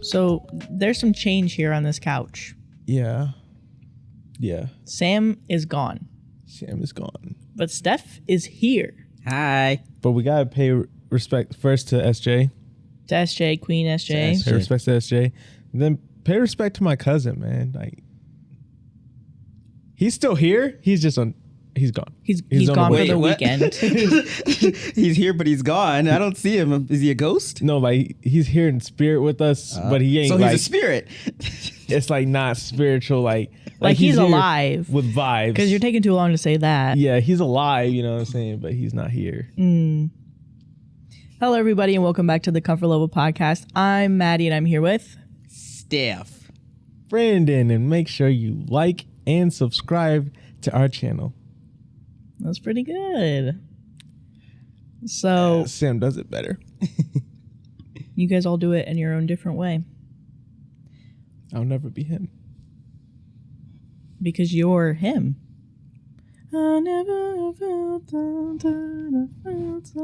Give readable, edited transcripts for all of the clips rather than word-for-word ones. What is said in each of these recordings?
So there's some change here on this couch. Yeah. Sam is gone. But Steph is here. Hi. But we gotta pay respect first to SJ. To SJ, Queen SJ. Pay respect to SJ. Then pay respect to my cousin, man. Like, he's still here. He's gone. He's gone for the weekend. He's here, but he's gone. I don't see him. Is he a ghost? No, like he's here in spirit with us, but he ain't. So like, he's a spirit. It's like not spiritual, like he's alive with vibes. Because you're taking too long to say that. Yeah, he's alive. You know what I'm saying? But he's not here. Hello, everybody, and welcome back to the Comfort Level Podcast. I'm Madi, and I'm here with Steph. Brandon, and make sure you like and subscribe to our channel. That's pretty good. So Sam does it better. You guys all do it in your own different way. I'll never be him. Because you're him. I never felt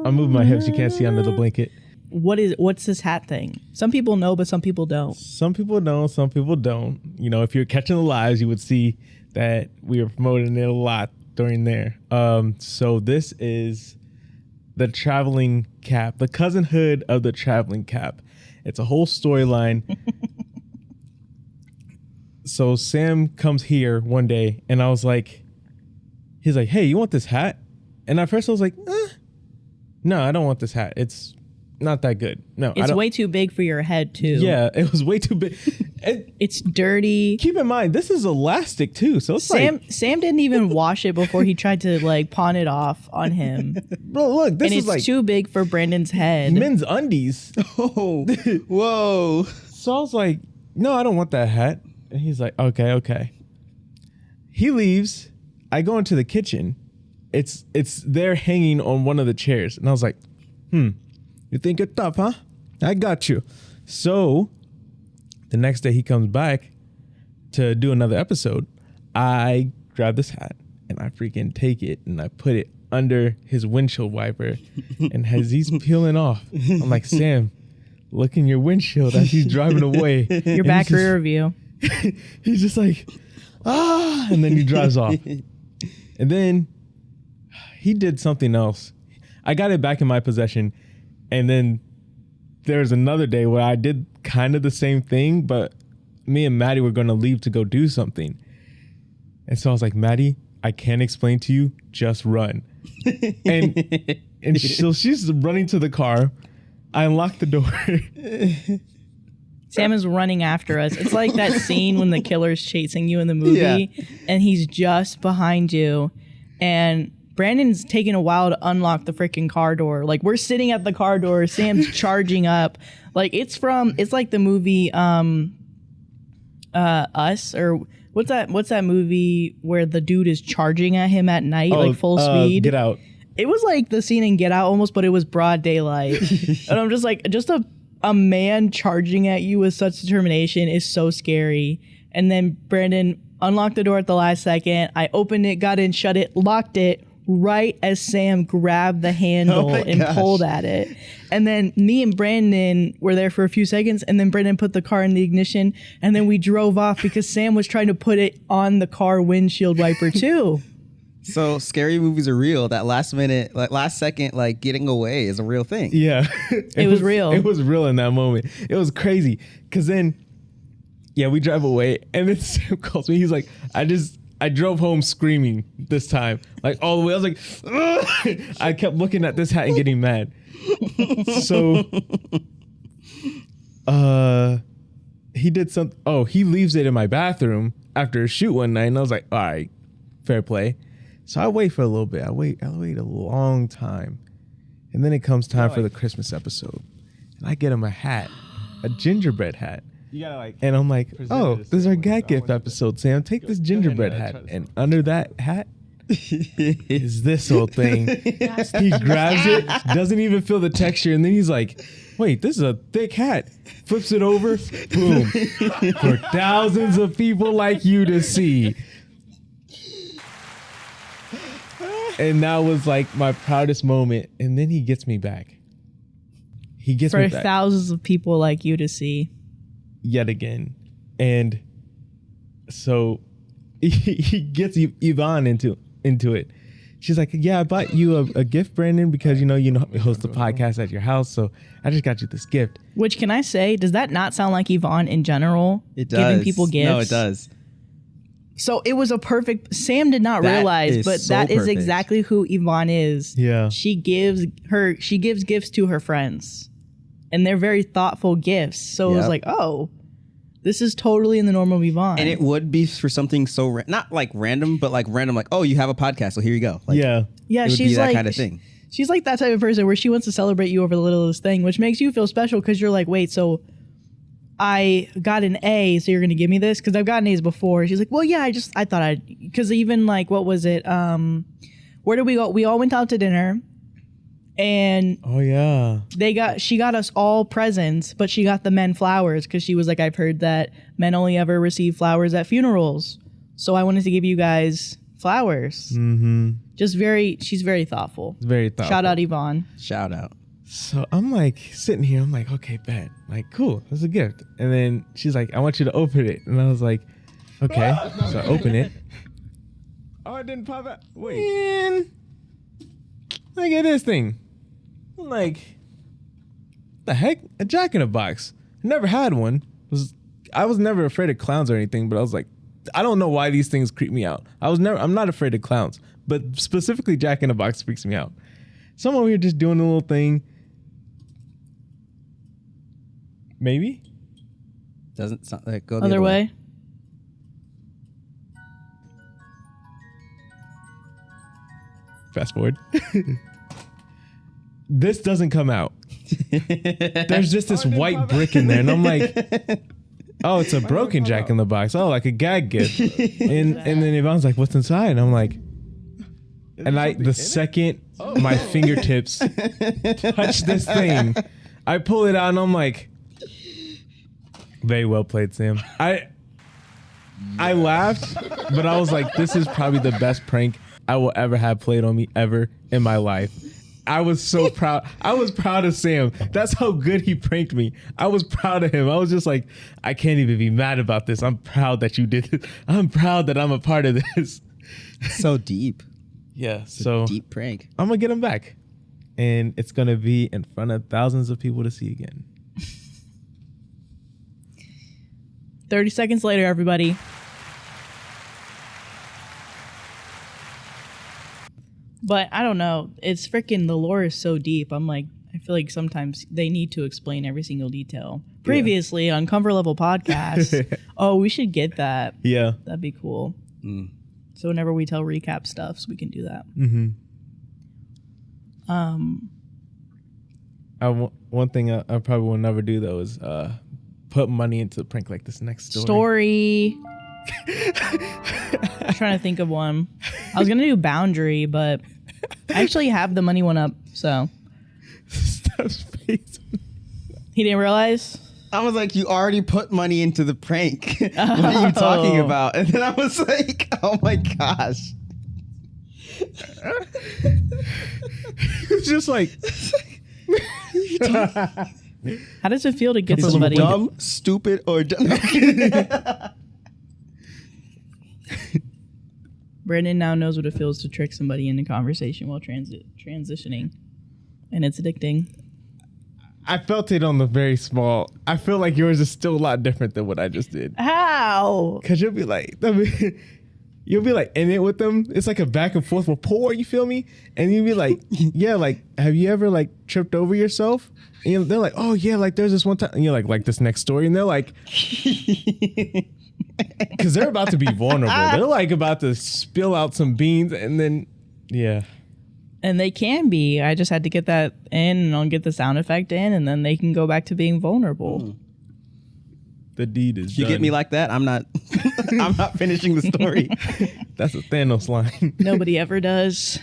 I'm moving my hips. You can't see under the blanket. What's this hat thing? Some people know, but some people don't. Some people know, some people don't. You know, if you're catching the lives, you would see that we are promoting it a lot during there. So this is the traveling cap, the cousinhood of the traveling cap. It's a whole storyline. So Sam comes here one day and I was like, he's like, hey, you want this hat? And at first I was like, no, I don't want this hat. It's not that good. No, it's way too big for your head too. Yeah, it was way too big. It's dirty. Keep in mind, this is elastic too. So it's Sam didn't even wash it before he tried to like pawn it off on him. Bro, look, this is like too big for Brandon's head. Men's undies. Oh, whoa. So I was like, no, I don't want that hat. And he's like, okay. He leaves. I go into the kitchen. It's there hanging on one of the chairs. And I was like, you think you're tough, huh? I got you. So the next day he comes back to do another episode. I grab this hat and I freaking take it and I put it under his windshield wiper. And as he's peeling off, I'm like, Sam, look in your windshield as he's driving away. Your back rear view. He's just like, and then he drives off. And then he did something else. I got it back in my possession. And then there's another day where I did kind of the same thing, but me and Madi were going to leave to go do something. And so I was like, Madi, I can't explain to you, just run. and so she's running to the car. I unlock the door. Sam is running after us. It's like that scene when the killer's chasing you in the movie and he's just behind you. And Brandon's taking a while to unlock the freaking car door. Like, we're sitting at the car door. Sam's charging up. Like, it's like the movie Us, or what's that movie where the dude is charging at him at night, like full speed? Get Out. It was like the scene in Get Out almost, but it was broad daylight. And I'm just like, a man charging at you with such determination is so scary. And then Brandon unlocked the door at the last second. I opened it, got in, shut it, locked it right as Sam grabbed the handle and pulled at it. And then me and Brandon were there for a few seconds, and then Brandon put the car in the ignition, and then we drove off because Sam was trying to put it on the car windshield wiper too. So scary movies are real. That last second, like getting away is a real thing. Yeah. It was real. It was real in that moment. It was crazy. Cause then, we drive away and then Sam calls me. He's like, I drove home screaming this time. Like all the way. I was like, ugh! I kept looking at this hat and getting mad. So, he did something. Oh, he leaves it in my bathroom after a shoot one night. And I was like, all right, fair play. So I wait for a little bit. I wait a long time. And then it comes time for the Christmas episode. And I get him a hat, a gingerbread hat. You gotta and I'm like, oh, this is our gag gift episode, Sam. Take this gingerbread hat. And under that hat is this old thing. He grabs it, doesn't even feel the texture. And then he's like, wait, this is a thick hat. Flips it over. Boom. For thousands of people like you to see. And that was like my proudest moment. And then he gets me back. For thousands of people like you to see. yet again. And so he gets Yvonne into it. She's like, yeah, I bought you a gift, Brandon, because you host the podcast at your house, so I just got you this gift. Which, can I say, does that not sound like Yvonne in general? It does. Giving people gifts? No, it does. So it was a perfect. Sam did not realize, but that is exactly who Yvonne is. Yeah. She gives gifts to her friends, and they're very thoughtful gifts. So it was like, oh, this is totally in the norm of Yvonne. And it would be for something so not like random, but like random, like, oh, you have a podcast, so here you go. Like, yeah. Yeah, it would she's be that like kind of thing. She's like that type of person where she wants to celebrate you over the littlest thing, which makes you feel special because you're like, wait, so I got an A, so you're gonna give me this? Because I've gotten A's before. She's like, well, yeah, I thought because even like, what was it? Where did we go? We all went out to dinner, and oh yeah, she got us all presents, but she got the men flowers because she was like, I've heard that men only ever receive flowers at funerals, so I wanted to give you guys flowers. Mm-hmm. She's very thoughtful. Very thoughtful. Shout out Yvonne. Shout out. So I'm like sitting here, I'm like, okay, bet. Like, cool, that's a gift. And then she's like, I want you to open it. And I was like, okay. So I open it. Oh, it didn't pop out. Wait. Man. Look at this thing. I'm like, the heck? A Jack-in-a-Box. I never had one. I was never afraid of clowns or anything, but I was like, I don't know why these things creep me out. I'm not afraid of clowns, but specifically Jack-in-a-Box freaks me out. So I'm over here just doing a little thing. Maybe? Doesn't sound like go the Other way. Fast forward. This doesn't come out. There's just this white brick in there, and I'm like, oh, it's a broken Jack-in-the-Box. Oh, like a gag gift. and then Yvonne's like, what's inside? And I'm like, and the second my fingertips touch this thing, I pull it out and I'm like, very well played, Sam. I laughed, but I was like, this is probably the best prank I will ever have played on me ever in my life. I was so proud. I was proud of Sam. That's how good he pranked me. I was proud of him. I was just like, I can't even be mad about this. I'm proud that you did it. I'm proud that I'm a part of this. So deep. Yeah. So deep prank. I'm going to get him back. And it's going to be in front of thousands of people to see again. 30 seconds later, everybody. But I don't know. It's freaking, the lore is so deep. I'm like, I feel like sometimes they need to explain every single detail. Previously on Comfort Level Podcast. Oh, we should get that. Yeah. That'd be cool. So whenever we tell recap stuff, so we can do that. Mm-hmm. One thing I probably will never do though is put money into a prank like this next story. I'm trying to think of one. I was gonna do boundary, but I actually have the money one up. So Steph's face. He didn't realize. I was like, you already put money into the prank. What are you talking about? And then I was like, oh my gosh. It's just like. How does it feel to get Is somebody? dumb, stupid, or dumb? Brandon now knows what it feels to trick somebody into conversation while transitioning, and it's addicting. I felt it on the very small. I feel like yours is still a lot different than what I just did. How? Because you'll be like, in it with them. It's like a back and forth rapport, you feel me? And you'll be like, yeah, like, have you ever like tripped over yourself? And they're like, oh yeah, like there's this one time. And you're like this next story. And they're like, because they're about to be vulnerable. They're like about to spill out some beans. And then, yeah. And they can be. I just had to get that in, and I'll get the sound effect in, and then they can go back to being vulnerable. The deed is You done. get me like that, I'm not I'm not finishing the story. That's a Thanos line. Nobody ever does.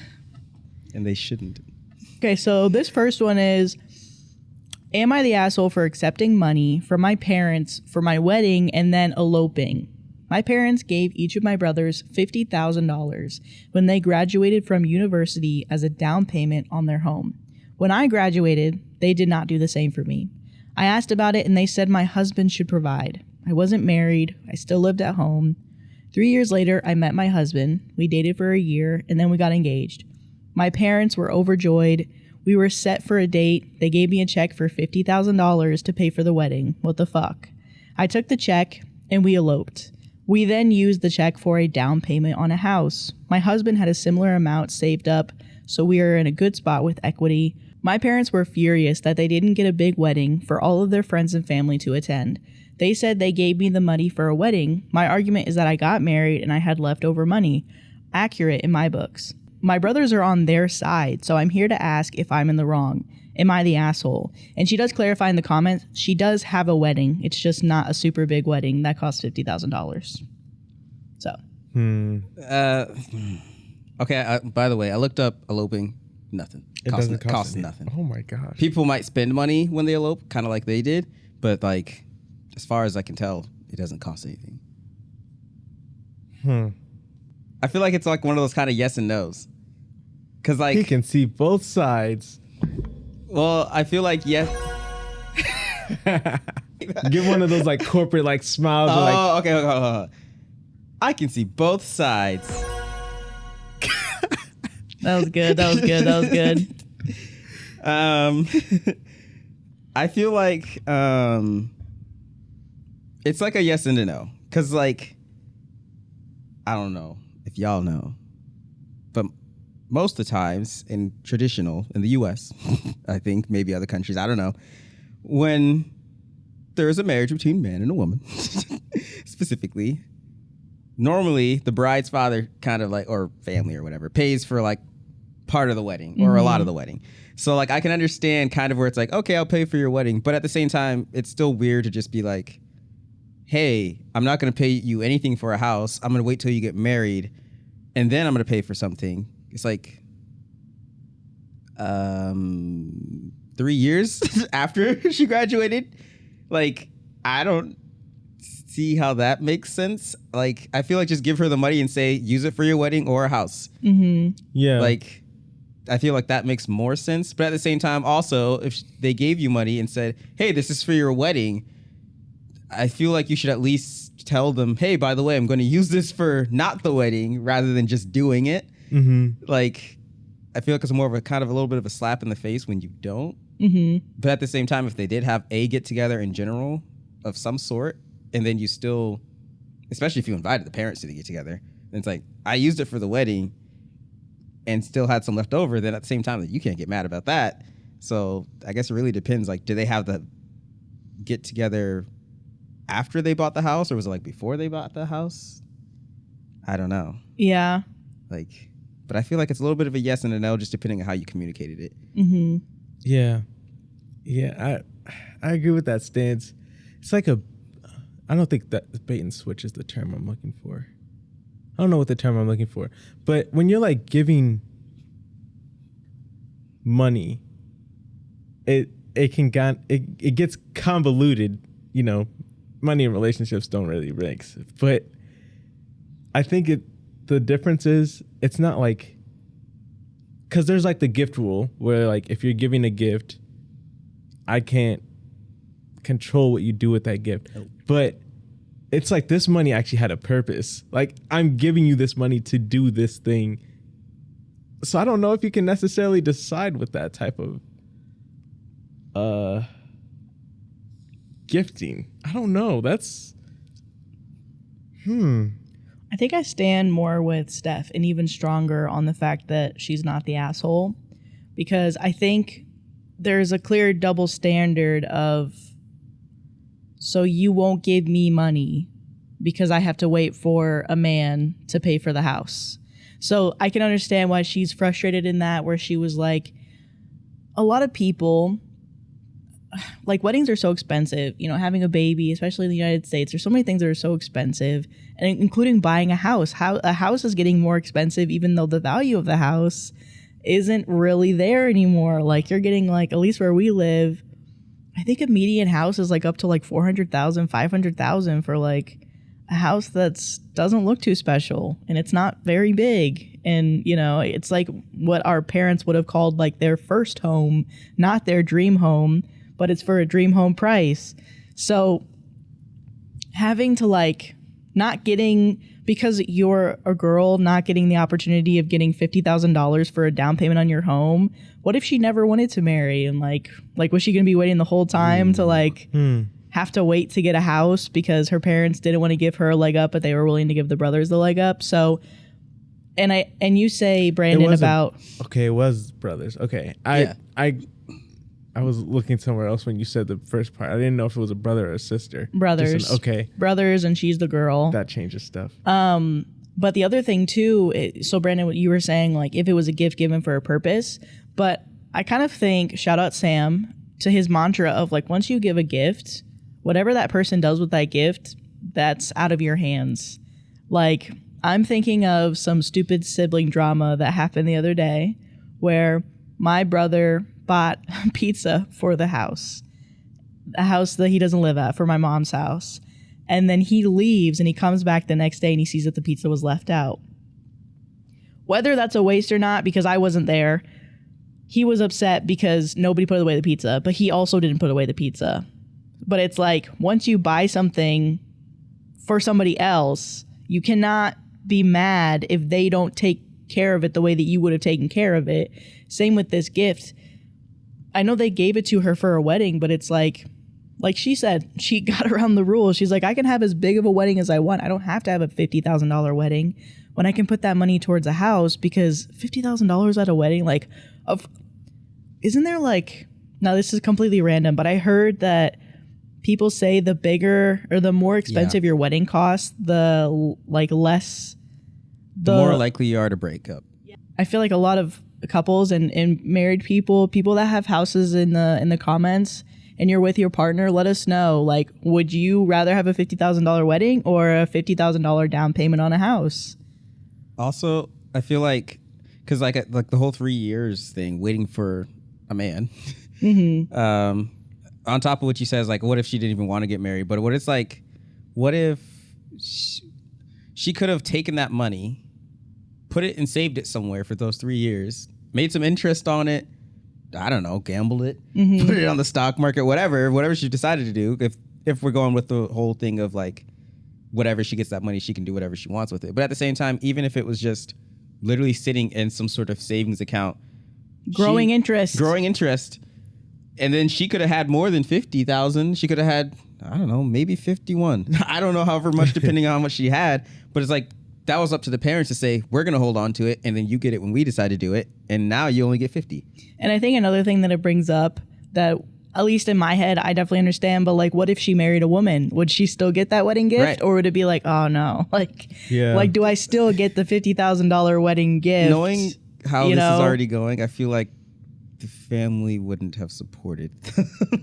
And they shouldn't. Okay, so this first one is, am I the asshole for accepting money from my parents for my wedding and then eloping? My parents gave each of my brothers $50,000 when they graduated from university as a down payment on their home. When I graduated, they did not do the same for me. I asked about it and they said my husband should provide. I wasn't married. I still lived at home. 3 years later, I met my husband. We dated for a year and then we got engaged. My parents were overjoyed. We were set for a date. They gave me a check for $50,000 to pay for the wedding. What the fuck? I took the check and we eloped. We then used the check for a down payment on a house. My husband had a similar amount saved up, so we are in a good spot with equity. My parents were furious that they didn't get a big wedding for all of their friends and family to attend. They said they gave me the money for a wedding. My argument is that I got married and I had leftover money. Accurate in my books. My brothers are on their side, so I'm here to ask if I'm in the wrong. Am I the asshole? And she does clarify in the comments, she does have a wedding. It's just not a super big wedding. That costs $50,000. So. Okay, by the way, I looked up eloping. Nothing. It doesn't cost nothing. Oh my gosh. People might spend money when they elope, kind of like they did, but like, as far as I can tell, it doesn't cost anything. I feel like it's like one of those kind of yes and no's. Cause like he can see both sides. Well, I feel like yes. Give one of those like corporate like smiles. Oh, like, okay, hold on. I can see both sides. That was good. I feel like it's like a yes and a no. Cause like, I don't know if y'all know, but most of the times in the US, I think maybe other countries, I don't know, when there is a marriage between a man and a woman, specifically, normally the bride's father kind of like, or family or whatever, pays for like part of the wedding or a lot of the wedding. So like I can understand kind of where it's like, okay, I'll pay for your wedding. But at the same time, it's still weird to just be like, hey, I'm not going to pay you anything for a house. I'm going to wait till you get married and then I'm going to pay for something. It's like 3 years after she graduated. Like, I don't see how that makes sense. Like, I feel like just give her the money and say, use it for your wedding or a house. Yeah. Like, I feel like that makes more sense. But at the same time, also, if they gave you money and said, hey, this is for your wedding, I feel like you should at least tell them, hey, by the way, I'm going to use this for not the wedding rather than just doing it. Like, I feel like it's more of a kind of a little bit of a slap in the face when you don't. But at the same time, if they did have a get together in general of some sort, and then you still, especially if you invited the parents to the get together, then it's like, I used it for the wedding and still had some left over, then at the same time, you can't get mad about that. So I guess it really depends. Like, do they have the get together after they bought the house, or was it like before they bought the house? I don't know. Yeah. Like, but I feel like it's a little bit of a yes and a no, just depending on how you communicated it. Yeah. I agree with that stance. It's like I don't think that bait and switch is the term I'm looking for. I don't know what the term I'm looking for. But when you're like giving money, it gets convoluted, you know. Money in relationships don't really mix. But I think the difference is it's not like, because there's like the gift rule where like if you're giving a gift, I can't control what you do with that gift. But it's like this money actually had a purpose. Like, I'm giving you this money to do this thing. So I don't know if you can necessarily decide with that type of gifting. I don't know. That's I think I stand more with Steph and even stronger on the fact that she's not the asshole, because I think there's a clear double standard of, so you won't give me money because I have to wait for a man to pay for the house. So I can understand why she's frustrated in that, where she was like, a lot of people, like, weddings are so expensive, you know, having a baby, especially in the United States, there's so many things that are so expensive, and including buying a house. A house is getting more expensive, even though the value of the house isn't really there anymore. Like, you're getting, like, at least where we live, I think a median house is like up to like 400,000, 500,000 for like a house that's doesn't look too special, and it's not very big. And, you know, it's like what our parents would have called like their first home, not their dream home. but it's for a dream home price. So having to like not getting, because you're a girl, not getting the opportunity of getting $50,000 for a down payment on your home. What if she never wanted to marry, and like was she gonna be waiting the whole time to like have to wait to get a house because her parents didn't want to give her a leg up, but they were willing to give the brothers the leg up? So, and you say, Brandon, about it was brothers. Okay, I was looking somewhere else when you said the first part. I didn't know if it was a brother or a sister. Brothers. Okay. Brothers, and she's the girl. That changes stuff. But the other thing too, so Brandon, what you were saying, like if it was a gift given for a purpose, but I kind of think, shout out Sam to his mantra of like, once you give a gift, whatever that person does with that gift, that's out of your hands. Like I'm thinking of some stupid sibling drama that happened the other day where my brother bought pizza for the house that he doesn't live at, for my mom's house. And then he leaves and he comes back the next day and he sees that the pizza was left out. Whether that's a waste or not, because I wasn't there, he was upset because nobody put away the pizza, but he also didn't put away the pizza. But it's like, once you buy something for somebody else, you cannot be mad if they don't take care of it the way that you would have taken care of it. Same with this gift. I know they gave it to her for a wedding, but it's like she said, she got around the rules. She's like, I can have as big of a wedding as I want. I don't have to have a $50,000 wedding when I can put that money towards a house, because $50,000 at a wedding, like, isn't there like, now this is completely random, but I heard that people say the bigger or the more expensive your wedding costs, the like less, the more likely you are to break up. I feel like a lot of couples and married people that have houses in the comments, and you're with your partner, let us know, like, would you rather have a $50,000 wedding or a $50,000 down payment on a house? Also, I feel like, because like the whole 3 years thing, waiting for a man, on top of what you says, like, what if she didn't even want to get married? But what if she could have taken that money, put it and saved it somewhere for those 3 years, made some interest on it, I don't know, gamble it, put it on the stock market, whatever she decided to do. If we're going with the whole thing of like, whatever she gets that money, she can do whatever she wants with it. But at the same time, even if it was just literally sitting in some sort of savings account, growing interest, and then she could have had more than 50,000. She could have had, I don't know, maybe 51. I don't know, however much, depending on what she had. But it's like, that was up to the parents to say, we're going to hold on to it, and then you get it when we decide to do it, and now you only get 50. And I think another thing that it brings up that, at least in my head, I definitely understand, but like, what if she married a woman? Would she still get that wedding gift? Right. Or would it be like, oh no, like, do I still get the $50,000 wedding gift? Knowing how this is already going, I feel like the family wouldn't have supported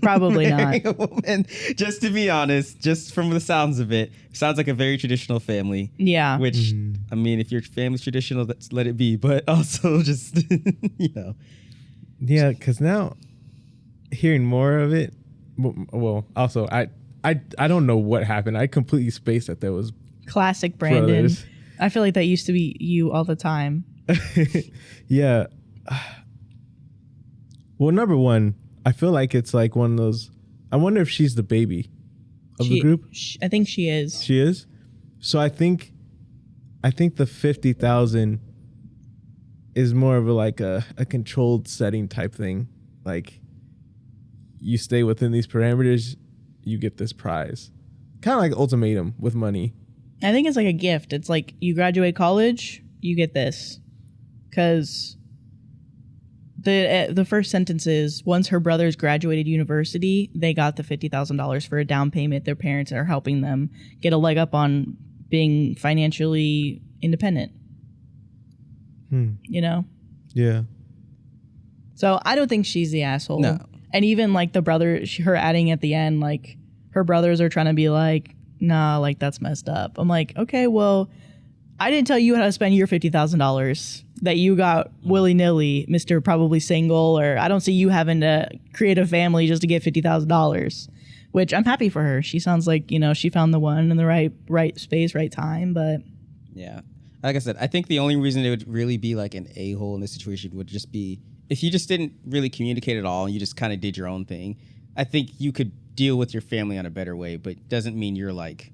probably not a woman. Just to be honest, just from the sounds of it, sounds like a very traditional family. Yeah. Which, I mean, if your family's traditional, let's let it be. But also just, Yeah, because now hearing more of it, well, also I don't know what happened. I completely spaced that there was classic Brandon. Brothers. I feel like that used to be you all the time. Yeah. Well, number one, I feel like it's like one of those. I wonder if she's the baby of the group. I think she is. She is. So I think the 50,000 is more of a controlled setting type thing. Like, you stay within these parameters, you get this prize. Kind of like ultimatum with money. I think it's like a gift. It's like, you graduate college, you get this. Because the first sentence is, once her brothers graduated university, they got the $50,000 for a down payment. Their parents are helping them get a leg up on being financially independent. You know? Yeah. So I don't think she's the asshole. No. And even like the brother, her adding at the end, like, her brothers are trying to be like, nah, like, that's messed up. I'm like, okay, well, I didn't tell you how to spend your $50,000 that you got willy-nilly, Mr. Probably Single, or I don't see you having to create a family just to get $50,000, which I'm happy for her. She sounds like, she found the one in the right space, right time, but. Yeah. Like I said, I think the only reason it would really be like an a-hole in this situation would just be if you just didn't really communicate at all and you just kind of did your own thing. I think you could deal with your family on a better way, but doesn't mean you're like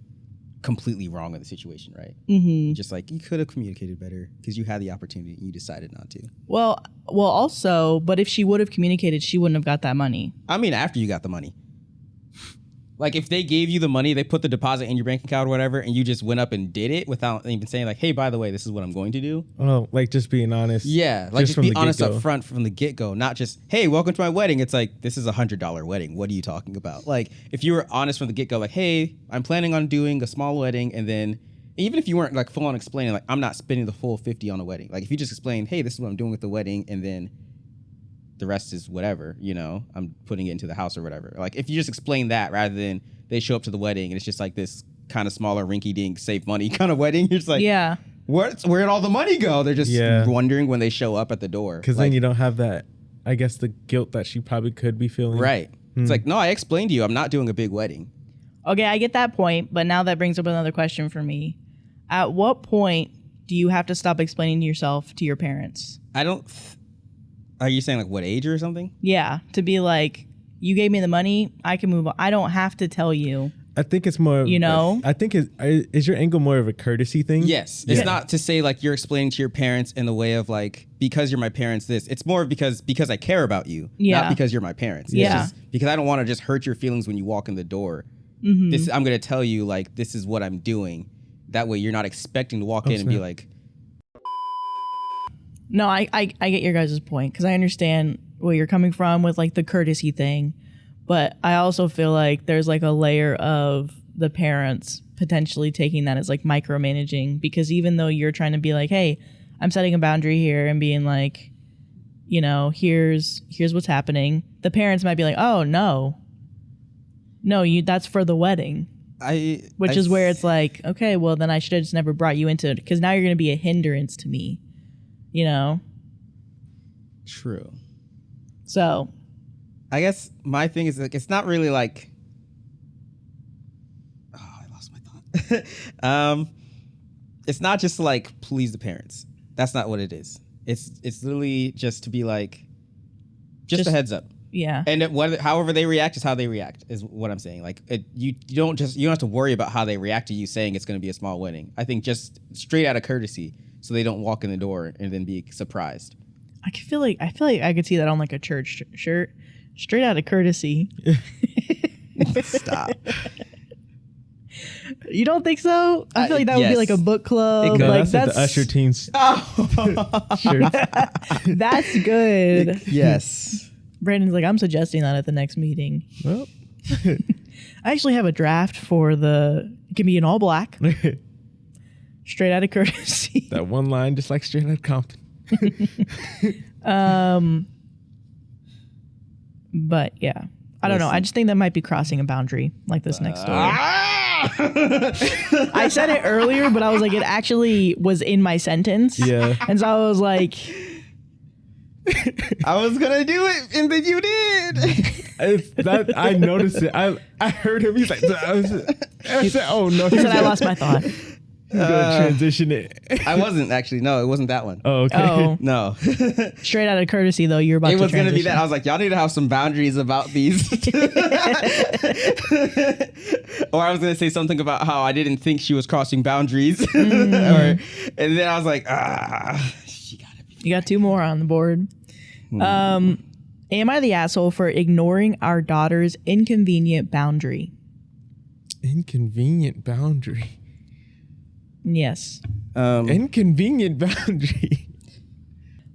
completely wrong in the situation, right? Mm-hmm. Just like you could have communicated better because you had the opportunity and you decided not to. Well, also, but if she would have communicated, she wouldn't have got that money. I mean, after you got the money. Like if they gave you the money, they put the deposit in your bank account or whatever, and you just went up and did it without even saying like, hey, by the way, this is what I'm going to do. Oh, like just being honest. Yeah, like just from be the honest get-go. up front from the get-go, not just, hey, welcome to my wedding. It's like, this is $100 wedding. What are you talking about? Like if you were honest from the get-go, like, hey, I'm planning on doing a small wedding, and then even if you weren't like full on explaining, like, I'm not spending the full 50 on a wedding. Like if you just explain, hey, this is what I'm doing with the wedding, and then the rest is whatever, you know, I'm putting it into the house or whatever. Like if you just explain that rather than they show up to the wedding and it's just like this kind of smaller rinky-dink save money kind of wedding. You're just like, Yeah. where'd all the money go? They're just wondering when they show up at the door. Because like, then you don't have that, I guess, the guilt that she probably could be feeling. right. It's like, no, I explained to you, I'm not doing a big wedding. Okay, I get that point, but now that brings up another question for me. At what point do you have to stop explaining to yourself to your parents? Are you saying like what age or something? Yeah, to be like, you gave me the money, I can move on. I don't have to tell you. I think it's more, You know? I think is your angle more of a courtesy thing? Yes. It's not to say like you're explaining to your parents in the way of like, because you're my parents, this. It's more because I care about you, not because you're my parents. It's Yeah. just because I don't want to just hurt your feelings when you walk in the door. Mm-hmm. I'm going to tell you like, this is what I'm doing. That way you're not expecting to walk in and be like. No, I get your guys' point because I understand where you're coming from with like the courtesy thing. But I also feel like there's like a layer of the parents potentially taking that as like micromanaging, because even though you're trying to be like, hey, I'm setting a boundary here and being like, you know, here's what's happening. The parents might be like, oh, no, that's for the wedding. Which is where it's like, okay, well, then I should have just never brought you into it because now you're going to be a hindrance to me, you know? True. So I guess my thing is like, it's not really like, I lost my thought. It's not just like please the parents. That's not what it is. It's literally just to be like, just a heads up. Yeah. And however they react is how they react is what I'm saying. Like you don't have to worry about how they react to you saying it's going to be a small wedding. I think just straight out of courtesy, so they don't walk in the door and then be surprised. I feel like I could see that on like a church shirt. Straight out of courtesy. Stop. You don't think so? I feel like that would be like a book club. No, like that's the Usher teams. Shirt. That's good. Yes. Brandon's like, I'm suggesting that at the next meeting. Well, I actually have a draft for it can be in all black. Straight out of courtesy. that one line, just like straight out of Compton. But yeah, I don't know. I just think that might be crossing a boundary, like this next story. I said it earlier, but I was like, it actually was in my sentence. Yeah. And so I was like, I was gonna do it, and then you did. I noticed it. I heard him. He's like, I said, oh no. he said, I lost my thought. He's gonna transition it. I wasn't actually. No, it wasn't that one. Oh, okay. Oh, No. straight out of courtesy, though, you're about It to was going to be transition. that. I was like, y'all need to have some boundaries about these. Or I was going to say something about how I didn't think she was crossing boundaries. And then I was like, she got it. You got two more on the board. Am I the asshole for ignoring our daughter's inconvenient boundary? Inconvenient boundary. Yes. Inconvenient boundary.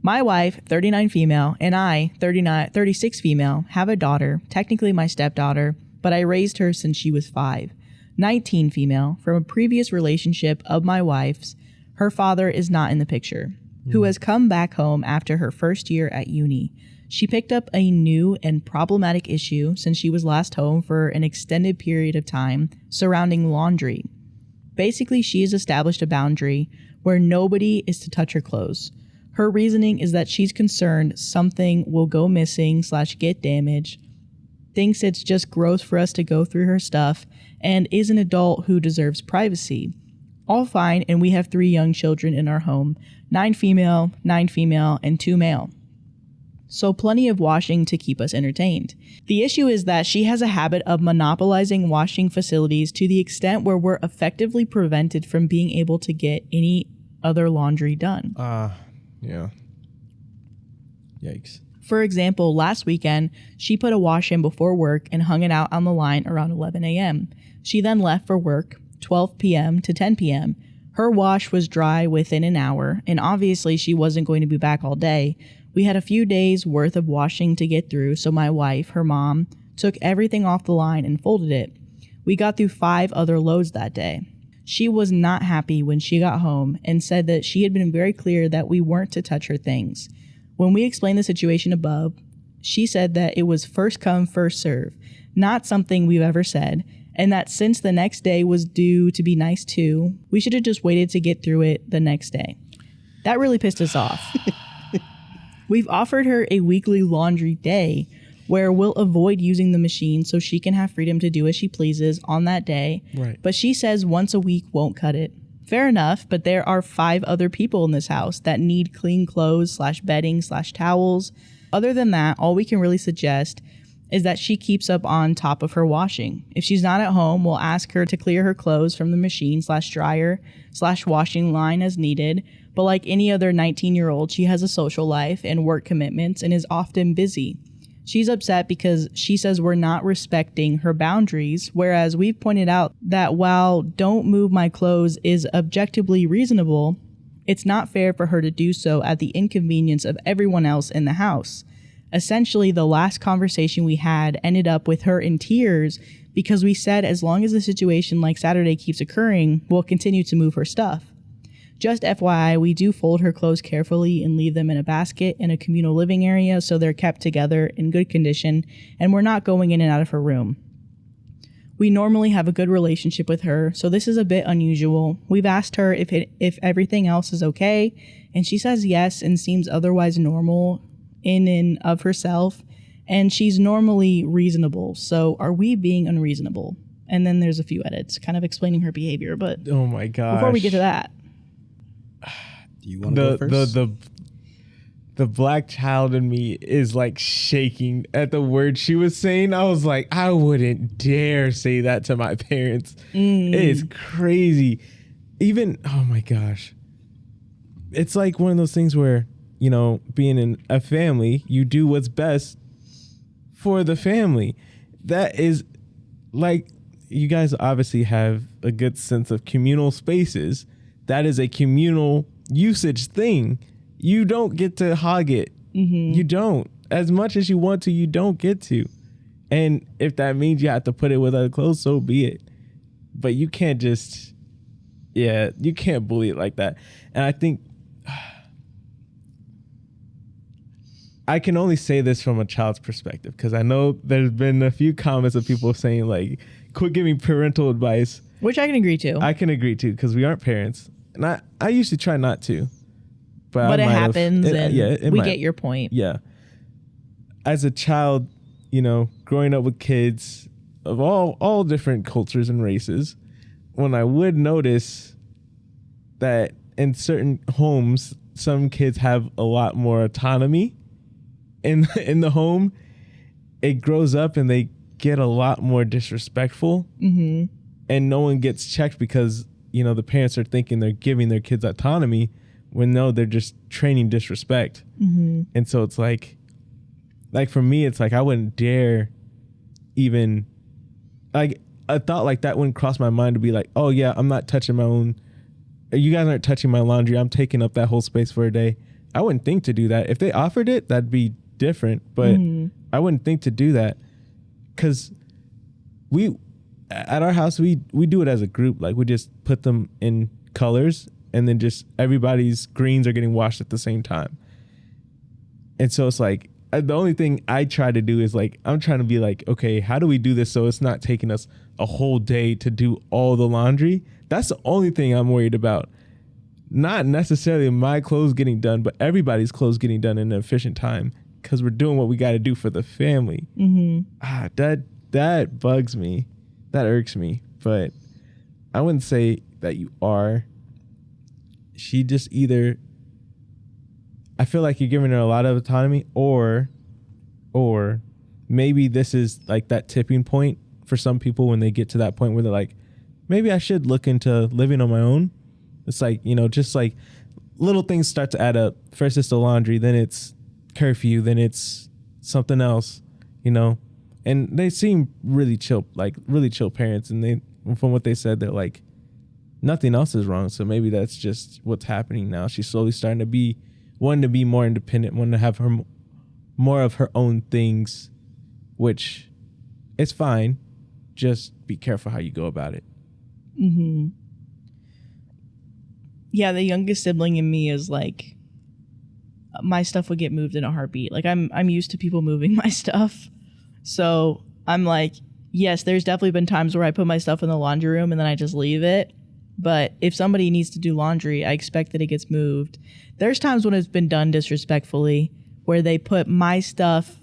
My wife, 39 female, and I, 36 female, have a daughter, technically my stepdaughter, but I raised her since she was 5. 19 female, from a previous relationship of my wife's. Her father is not in the picture, who has come back home after her first year at uni. She picked up a new and problematic issue since she was last home for an extended period of time surrounding laundry. Basically, she has established a boundary where nobody is to touch her clothes. Her reasoning is that she's concerned something will go missing / get damaged, thinks it's just gross for us to go through her stuff, and is an adult who deserves privacy. All fine, and we have 3 young children in our home, 9 female, and 2 male. so plenty of washing to keep us entertained. The issue is that she has a habit of monopolizing washing facilities to the extent where we're effectively prevented from being able to get any other laundry done. Yeah. Yikes. For example, last weekend, she put a wash in before work and hung it out on the line around 11 a.m. She then left for work 12 p.m. to 10 p.m. Her wash was dry within an hour, and obviously she wasn't going to be back all day. We had a few days worth of washing to get through, so my wife, her mom, took everything off the line and folded it. We got through 5 other loads that day. She was not happy when she got home and said that she had been very clear that we weren't to touch her things. When we explained the situation above, she said that it was first come, first serve, not something we've ever said, and that since the next day was due to be nice too, we should have just waited to get through it the next day. That really pissed us off. We've offered her a weekly laundry day where we'll avoid using the machine so she can have freedom to do as she pleases on that day. Right. But she says once a week won't cut it. Fair enough, but there are 5 other people in this house that need clean clothes / bedding / towels. Other than that, all we can really suggest is that she keeps up on top of her washing. If she's not at home, we'll ask her to clear her clothes from the machine / dryer / washing line as needed. But like any other 19-year-old, she has a social life and work commitments and is often busy. She's upset because she says we're not respecting her boundaries, whereas we've pointed out that while don't move my clothes is objectively reasonable, it's not fair for her to do so at the inconvenience of everyone else in the house. Essentially, the last conversation we had ended up with her in tears because we said as long as a situation like Saturday keeps occurring, we'll continue to move her stuff. Just FYI, we do fold her clothes carefully and leave them in a basket in a communal living area so they're kept together in good condition and we're not going in and out of her room. We normally have a good relationship with her, so this is a bit unusual. We've asked her if everything else is okay, and she says yes and seems otherwise normal in and of herself, and she's normally reasonable. So are we being unreasonable? And then there's a few edits kind of explaining her behavior, but Oh my gosh. before we get to that, Do you want to go first? The black child in me is like shaking at the words she was saying. I was like, I wouldn't dare say that to my parents. It is crazy. Even, oh my gosh. It's like one of those things where, you know, being in a family, you do what's best for the family. That is like, you guys obviously have a good sense of communal spaces. That is a communal usage thing. You don't get to hog it. Mm-hmm. You don't. As much as you want to, you don't get to. And if that means you have to put it with other clothes, so be it. But you can't just, you can't bully it like that. And I think I can only say this from a child's perspective because I know there's been a few comments of people saying like, quit giving parental advice. which I can agree to. I can agree to because we aren't parents. And I usually try not to. But it happens and we might. get your point. Yeah. As a child, you know, growing up with kids of all different cultures and races, when I would notice that in certain homes, some kids have a lot more autonomy in the home, it grows up and they get a lot more disrespectful. Mm-hmm. And no one gets checked because, you know, the parents are thinking they're giving their kids autonomy when no, they're just training disrespect. Mm-hmm. And so it's like for me, it's like I wouldn't dare even, like a thought like that wouldn't cross my mind to be like, oh yeah, I'm not touching my own, you guys aren't touching my laundry, I'm taking up that whole space for a day. I wouldn't think to do that. If they offered it, that'd be different, but I wouldn't think to do that because at our house, we do it as a group. Like we just put them in colors and then just everybody's greens are getting washed at the same time. And so it's like, the only thing I try to do is like, I'm trying to be like, okay, how do we do this so it's not taking us a whole day to do all the laundry? That's the only thing I'm worried about. Not necessarily my clothes getting done, but everybody's clothes getting done in an efficient time because we're doing what we got to do for the family. Mm-hmm. That bugs me. That irks me. But I wouldn't say that you are. She just either, I feel like you're giving her a lot of autonomy, or maybe this is like that tipping point for some people when they get to that point where they're like, maybe I should look into living on my own. It's like, you know, just like little things start to add up. First it's the laundry, then it's curfew, then it's something else, you know. And they seem really chill parents, and they, from what they said, they're like, nothing else is wrong. So maybe that's just what's happening now. She's slowly starting to be wanting to be more independent, wanting to have her more of her own things, which it's fine. Just be careful how you go about it. Mm-hmm. Yeah, the youngest sibling in me is like, my stuff would get moved in a heartbeat. Like I'm used to people moving my stuff. So I'm like, yes, there's definitely been times where I put my stuff in the laundry room and then I just leave it. But if somebody needs to do laundry, I expect that it gets moved. There's times when it's been done disrespectfully, where they put my stuff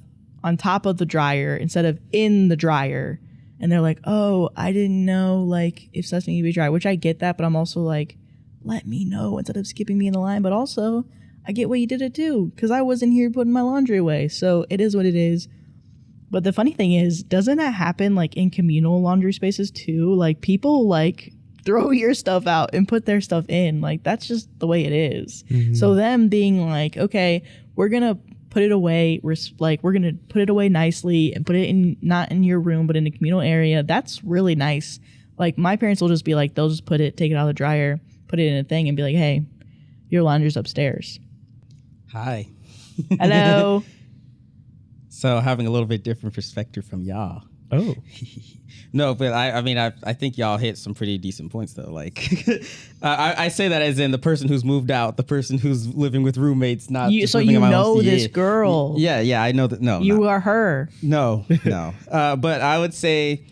on top of the dryer instead of in the dryer. And they're like, oh, I didn't know, like, if stuff needs to be dry, which I get that. But I'm also like, let me know instead of skipping me in the line. But also, I get why you did it too, because I wasn't here putting my laundry away. So it is what it is. But the funny thing is, doesn't that happen like in communal laundry spaces too? Like people like throw your stuff out and put their stuff in. Like that's just the way it is. Mm-hmm. So them being like, okay, we're going to put it away. We're going to put it away nicely and put it in, not in your room, but in a communal area. That's really nice. Like my parents will just be like, they'll just take it out of the dryer, put it in a thing and be like, hey, your laundry's upstairs. Hi. Hello. So having a little bit different perspective from y'all. Oh. No, but I think y'all hit some pretty decent points though. Like, I say that as in the person who's moved out, the person who's living with roommates, not just so living in my know own, this girl. Yeah, I know that. No, you are her. No. But I would say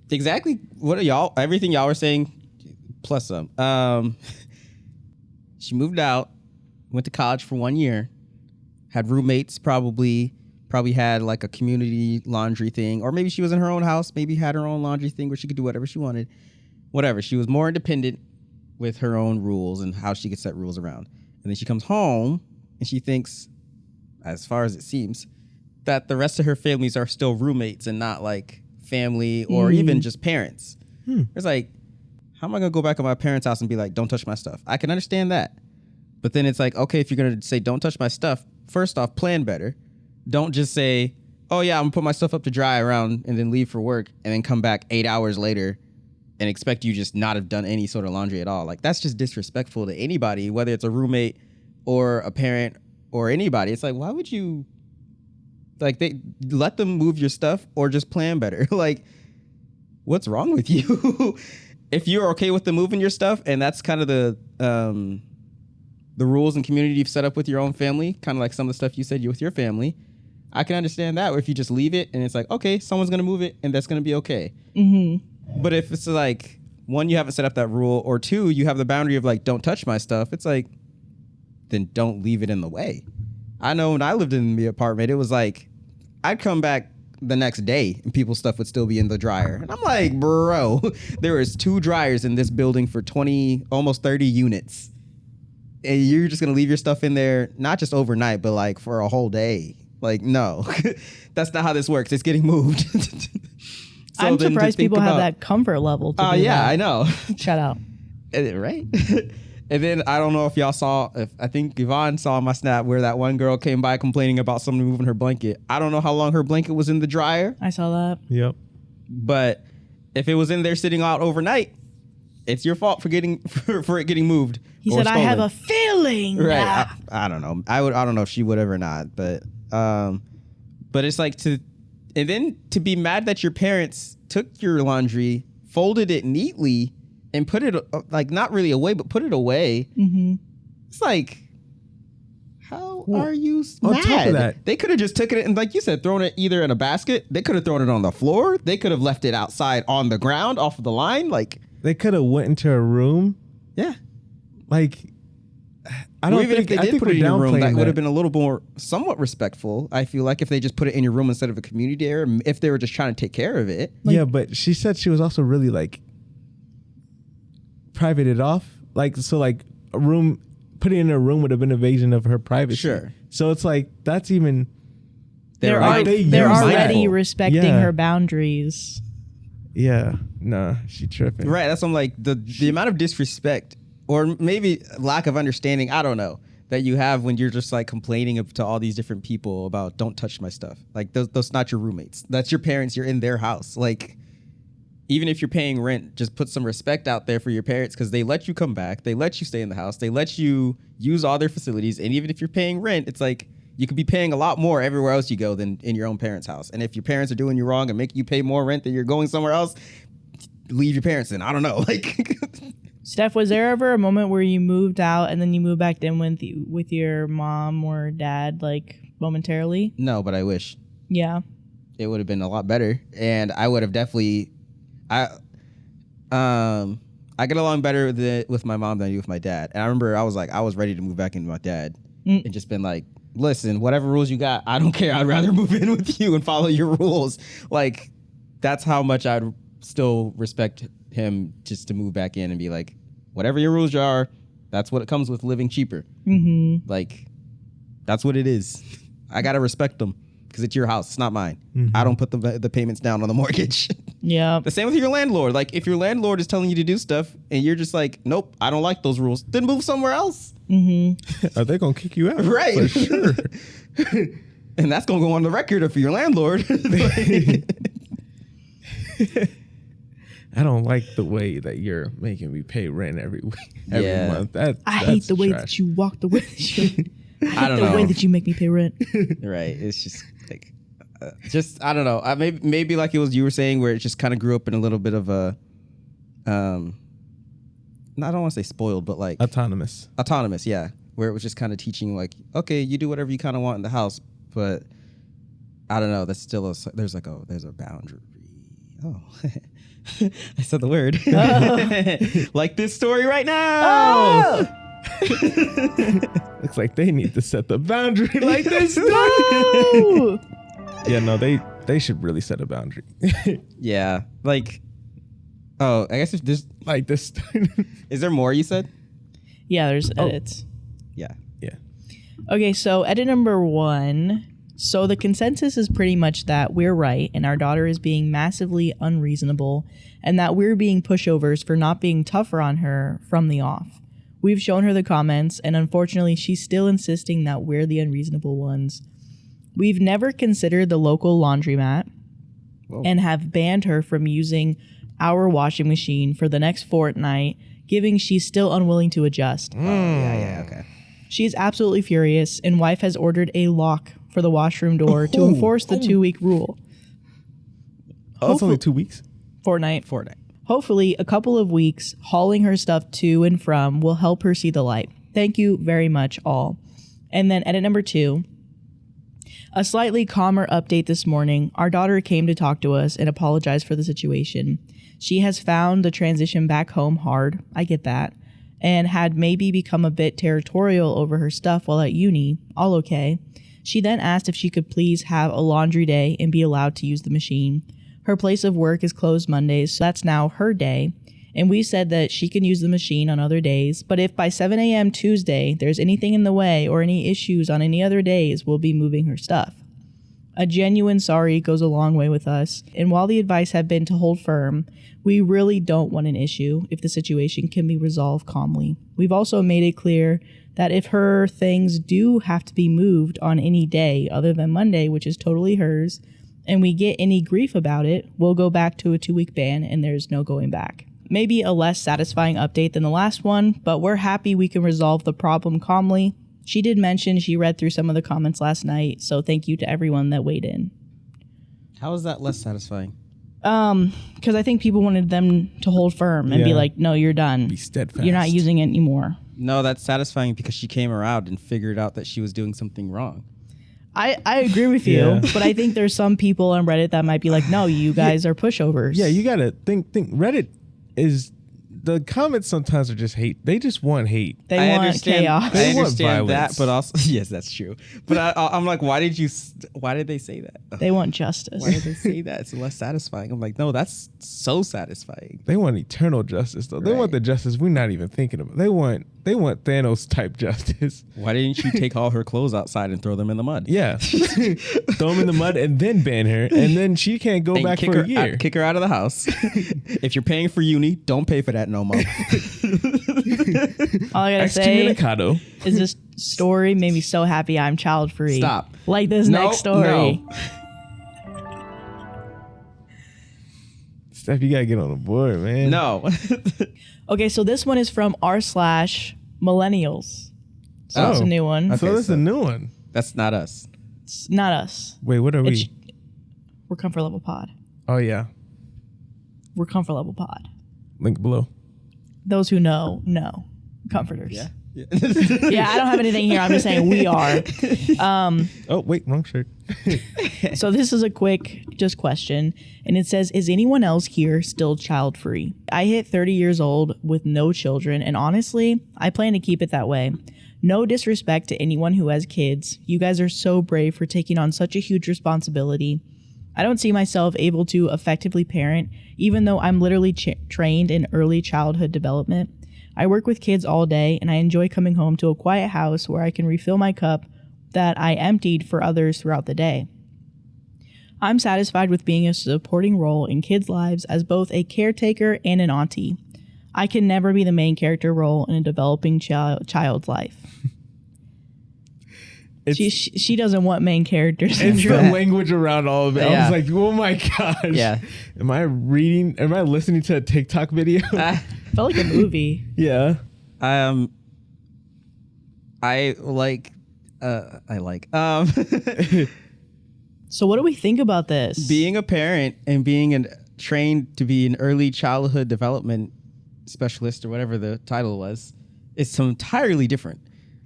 exactly what are y'all. Everything y'all were saying, plus some. She moved out, went to college for 1 year, had roommates, probably had like a community laundry thing, or maybe she was in her own house, maybe had her own laundry thing where she could do whatever she wanted. Whatever. She was more independent with her own rules and how she could set rules around. And then she comes home and she thinks, as far as it seems, that the rest of her families are still roommates and not like family or even just parents. It's like, how am I going to go back to my parents' house and be like, don't touch my stuff? I can understand that. But then it's like, okay, if you're going to say, don't touch my stuff, first off, plan better. Don't just say, oh yeah, I'm gonna put my stuff up to dry around and then leave for work and then come back 8 hours later and expect you just not have done any sort of laundry at all. Like that's just disrespectful to anybody, whether it's a roommate or a parent or anybody. It's like, why would you like they let them move your stuff or just plan better? Like, what's wrong with you? If you're okay with them moving your stuff and that's kind of the rules and community you've set up with your own family, kind of like some of the stuff you said you with your family, I can understand that. Or if you just leave it and it's like, okay, someone's going to move it and that's going to be okay. Mm-hmm. But if it's like, one, you haven't set up that rule, or two, you have the boundary of like, don't touch my stuff. It's like, then don't leave it in the way. I know when I lived in the apartment, it was like, I'd come back the next day and people's stuff would still be in the dryer. And I'm like, bro, there was 2 dryers in this building for 20, almost 30 units. And you're just going to leave your stuff in there, not just overnight, but like for a whole day. Like, no, that's not how this works. It's getting moved. So I'm surprised people have that comfort level. Oh, yeah, I know. Shout out. Right? And then I don't know if y'all saw, I think Yvonne saw my snap where that one girl came by complaining about someone moving her blanket. I don't know how long her blanket was in the dryer. I saw that. Yep. But if it was in there sitting out overnight, it's your fault for it getting moved. He said, stolen. I have a feeling. Right. I don't know. I don't know if she would ever not, but it's like and then to be mad that your parents took your laundry, folded it neatly, and put it like not really away, but put it away. Mm-hmm. It's like, how are you mad? On top of that, they could have just taken it and, like you said, thrown it either in a basket. They could have thrown it on the floor. They could have left it outside on the ground off of the line. Like they could have went into a room. Yeah. Like, I don't even think, if they did put it in your room, that would have been a little more somewhat respectful. I feel like if they just put it in your room instead of a community area, if they were just trying to take care of it. Like, yeah, but she said she was also really like privated off. Like, so like a room, putting it in a room would have been invasion of her privacy. Sure. So it's like that's even. They're Like, they're already mindful. respecting Yeah. her boundaries. Yeah, nah, she tripping. Right. That's what I'm like, the amount of disrespect or maybe lack of understanding, I don't know, that you have when you're just like complaining to all these different people about don't touch my stuff. Like those not your roommates. That's your parents. You're in their house. Like, even if you're paying rent, just put some respect out there for your parents because they let you come back. They let you stay in the house. They let you use all their facilities. And even if you're paying rent, it's like you could be paying a lot more everywhere else you go than in your own parents' house. And if your parents are doing you wrong and making you pay more rent than you're going somewhere else, leave your parents in. I don't know. Like, Steph, was there ever a moment where you moved out and then you moved back in with your mom or dad, like momentarily? no, but I wish Yeah. it would have been a lot better. And I would have definitely, I get along better with my mom than I do with my dad. And I remember I was ready to move back in with my dad and just been like, listen, whatever rules you got, I don't care. I'd rather move in with you and follow your rules. Like, that's how much I'd still respect him just to move back in and be like, whatever your rules are, that's what it comes with living cheaper. Mm-hmm. Like, that's what it is. I got to respect them because it's your house. It's not mine. Mm-hmm. I don't put the payments down on the mortgage. Yeah. The same with your landlord. Like, if your landlord is telling you to do stuff and you're just like, nope, I don't like those rules, then move somewhere else. Mm-hmm. Are they gonna kick you out? Right. For sure. And that's going to go on the record for your landlord. I don't like the way that you're making me pay rent every Yeah. month. I hate the way trash. that you walk the way that you I don't the know. way that you make me pay rent. Right. It's just like, I don't know. Maybe like it was you were saying, where it just kind of grew up in a little bit of a, I don't want to say spoiled, but like autonomous. autonomous. Yeah. Where it was just kind of teaching like, okay, you do whatever you kind of want in the house, but I don't know. That's still there's a boundary. Oh, I said the word. Like this story right now. Looks like they need to set the boundary like this. No! Yeah, no, they should really set a boundary. Yeah. Like, oh, I guess if there's, Like this. is there more you said? Yeah, there's edits. Yeah. Yeah. Okay, so edit number 1. So the consensus is pretty much that we're right and our daughter is being massively unreasonable and that we're being pushovers for not being tougher on her from the off. We've shown her the comments and unfortunately she's still insisting that we're the unreasonable ones. We've never considered the local laundromat and have banned her from using our washing machine for the next fortnight, giving she's still unwilling to adjust. Yeah. Okay. She is absolutely furious, and wife has ordered a lock for the washroom door to enforce the 2-week rule. Oh, it's only 2 weeks. Fortnight. Fortnite. Hopefully, a couple of weeks hauling her stuff to and from will help her see the light. Thank you very much, all. And then edit number 2. A slightly calmer update this morning. Our daughter came to talk to us and apologize for the situation. She has found the transition back home hard. I get that. And had maybe become a bit territorial over her stuff while at uni. All okay. She then asked if she could please have a laundry day and be allowed to use the machine. Her place of work is closed Mondays, so that's now her day. And we said that she can use the machine on other days, but if by 7 a.m. Tuesday there's anything in the way or any issues on any other days, we'll be moving her stuff. A genuine sorry goes a long way with us, and while the advice had been to hold firm, we really don't want an issue if the situation can be resolved calmly. We've also made it clear that if her things do have to be moved on any day other than Monday, which is totally hers, and we get any grief about it, we'll go back to a 2-week ban and there's no going back. Maybe a less satisfying update than the last one, but we're happy we can resolve the problem calmly. She did mention she read through some of the comments last night, so thank you to everyone that weighed in. How is that less satisfying? Because I think people wanted them to hold firm and be Yeah. like, no, you're done. Be steadfast. You're not using it anymore. No, that's satisfying because she came around and figured out that she was doing something wrong. I agree with you, Yeah. but I think there's some people on Reddit that might be like, no, you guys are pushovers. Yeah, you gotta think. Reddit is the comments sometimes are just hate. They just want hate. They I want understand, chaos. I They want understand that, violence. but also yes, that's true. But I'm like, why did they say that? They want justice. Why did they say that? It's less satisfying. I'm like, no, that's so satisfying. They want eternal justice though. They want Right. the justice we're not even thinking about. They want They want Thanos type justice. Why didn't you take all her clothes outside and throw them in the mud? Yeah. Throw them in the mud and then ban her. And then she can't go back for a year. Kick her out of the house. If you're paying for uni, don't pay for that no more. All I gotta say Excommunicado. is this story made me so happy I'm child free. Stop. Like this next story. No. Steph, you gotta get on the board, man. No. Okay, so this one is from r/millennials. So it's a new one. So this is a new one. That's not us. It's not us. Wait, what are we? We're Comfort Level Pod. Oh, yeah. We're Comfort Level Pod. Link below. Those who know. Comforters. Yeah. Yeah, I don't have anything here. I'm just saying we are. Oh, wait, wrong shirt. So this is a quick just question. And it says, is anyone else here still child free? I hit 30 years old with no children. And honestly, I plan to keep it that way. No disrespect to anyone who has kids. You guys are so brave for taking on such a huge responsibility. I don't see myself able to effectively parent, even though I'm literally trained in early childhood development. I work with kids all day, and I enjoy coming home to a quiet house where I can refill my cup that I emptied for others throughout the day. I'm satisfied with being a supporting role in kids' lives as both a caretaker and an auntie. I can never be the main character role in a developing child's life. She doesn't want main characters. It's the language around all of it. Yeah. I was like, oh my gosh. Yeah. Am I listening to a TikTok video? It felt like a movie. Yeah. I like. So what do we think about this? Being a parent and being trained to be an early childhood development specialist or whatever the title was is some entirely different.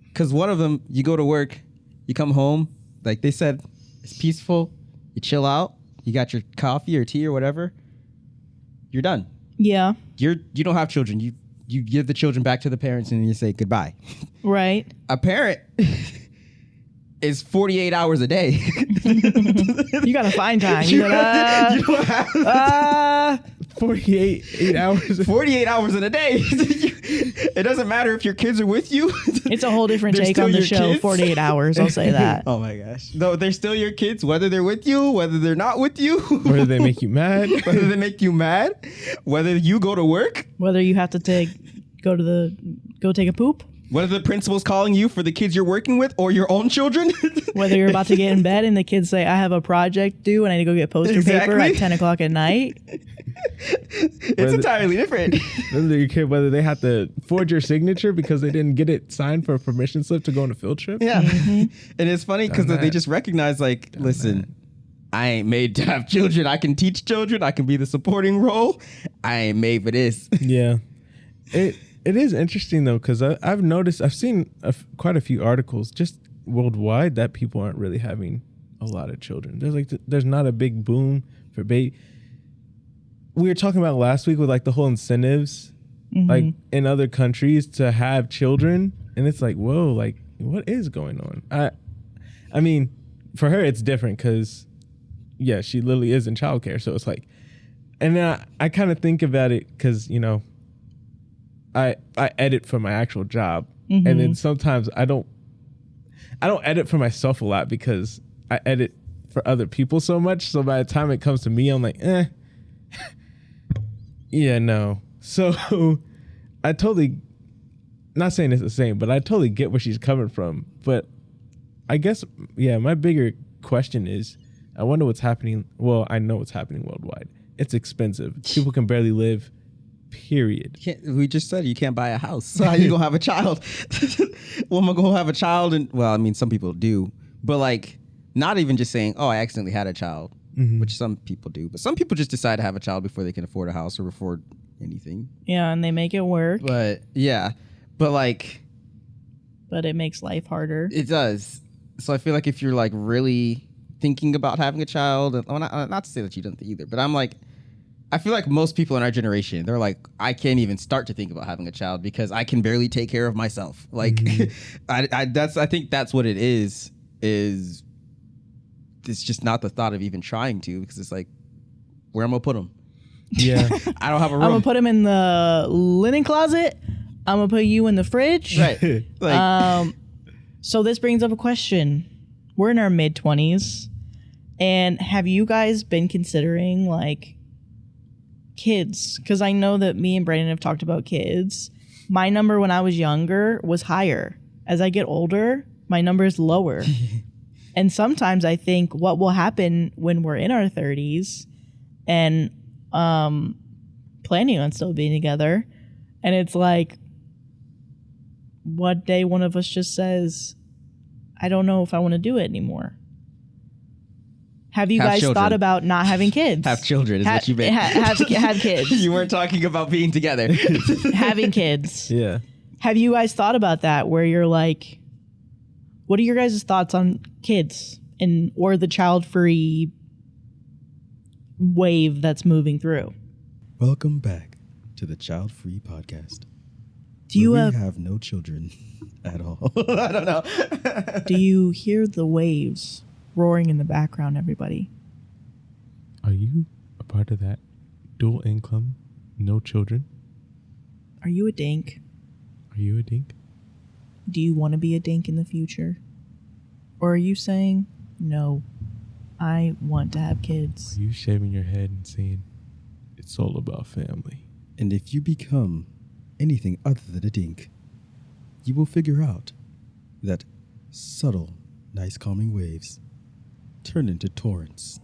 Because one of them, you go to work, you come home, like they said, it's peaceful, you chill out, you got your coffee or tea or whatever, you're done. Yeah. You don't have children. You give the children back to the parents and you say goodbye. Right. A parent is 48 hours a day. You gotta find time. You gotta, 48 hours. 48 hours in a day. It doesn't matter if your kids are with you. It's a whole different They're take still on the your show. kids. 48 hours. I'll say that. Oh my gosh. No, they're still your kids, whether they're with you, whether they're not with you. Whether they make you mad. Whether they make you mad. Whether you go to work. Whether you have to go take a poop. Whether the principal's calling you for the kids you're working with or your own children. Whether you're about to get in bed and the kids say, I have a project due and I need to go get poster paper at 10 o'clock at night. It's entirely different. Whether they have to forge your signature because they didn't get it signed for a permission slip to go on a field trip. Yeah. And it's funny because Done they that. just recognize, like, listen, I ain't made to have children. I can teach children. I can be the supporting role. I ain't made for this. Yeah. It is interesting, though, because I've seen quite a few articles just worldwide that people aren't really having a lot of children. There's not a big boom for baby. We were talking about last week with like the whole incentives, like in other countries to have children, and it's like, whoa, like what is going on? I mean, for her it's different because, yeah, she literally is in childcare, so it's like, and then I kind of think about it because I edit for my actual job, and then sometimes I don't edit for myself a lot because I edit for other people so much. So by the time it comes to me, I'm like, yeah, no. So I totally, not saying it's the same, but I totally get where she's coming from. But I guess, yeah, my bigger question is, I wonder what's happening. Well, I know what's happening worldwide. It's expensive. People can barely live. Period. We just said you can't buy a house. So how you gonna have a child? Well, I'm gonna have a child, and well, I mean, some people do, but like, not even just saying, "Oh, I accidentally had a child," which some people do, but some people just decide to have a child before they can afford a house or afford anything. Yeah, and they make it work. But yeah, but like, but it makes life harder. it does. So I feel like if you're like really thinking about having a child, and well, not to say that you don't either, but I'm like, I feel like most people in our generation, they're like, I can't even start to think about having a child because I can barely take care of myself. Like, I think that's what it is it's just not the thought of even trying to, because it's like, where am I gonna put them? Yeah. I don't have a room. I'm gonna put him in the linen closet I'm gonna put you in the fridge. Right. Like, So this brings up a question. We're in our mid-20s, and have you guys been considering like kids? Because I know that me and Brandon have talked about kids. My number when I was younger was higher. As I get older, my number is lower. And sometimes I think what will happen when we're in our 30s and planning on still being together, and it's like, what day one of us just says, I don't know if I want to do it anymore. Have you Have guys children. thought about not having kids? have children is what you meant. Have kids. You weren't talking about being together. Having kids. Yeah. Have you guys thought about that where you're like, what are your guys' thoughts on kids and or the child-free wave that's moving through? Welcome back to the Childfree podcast. Do you where we have no children at all. I don't know. do you hear the waves roaring in the background, everybody? Are you a part of that dual income, no children? Are you a dink? Are you a dink? Do you want to be a dink in the future? Or are you saying, no, I want to have kids? Are you shaving your head and saying it's all about family? And if you become anything other than a dink, you will figure out that subtle, nice calming waves turn into torrents.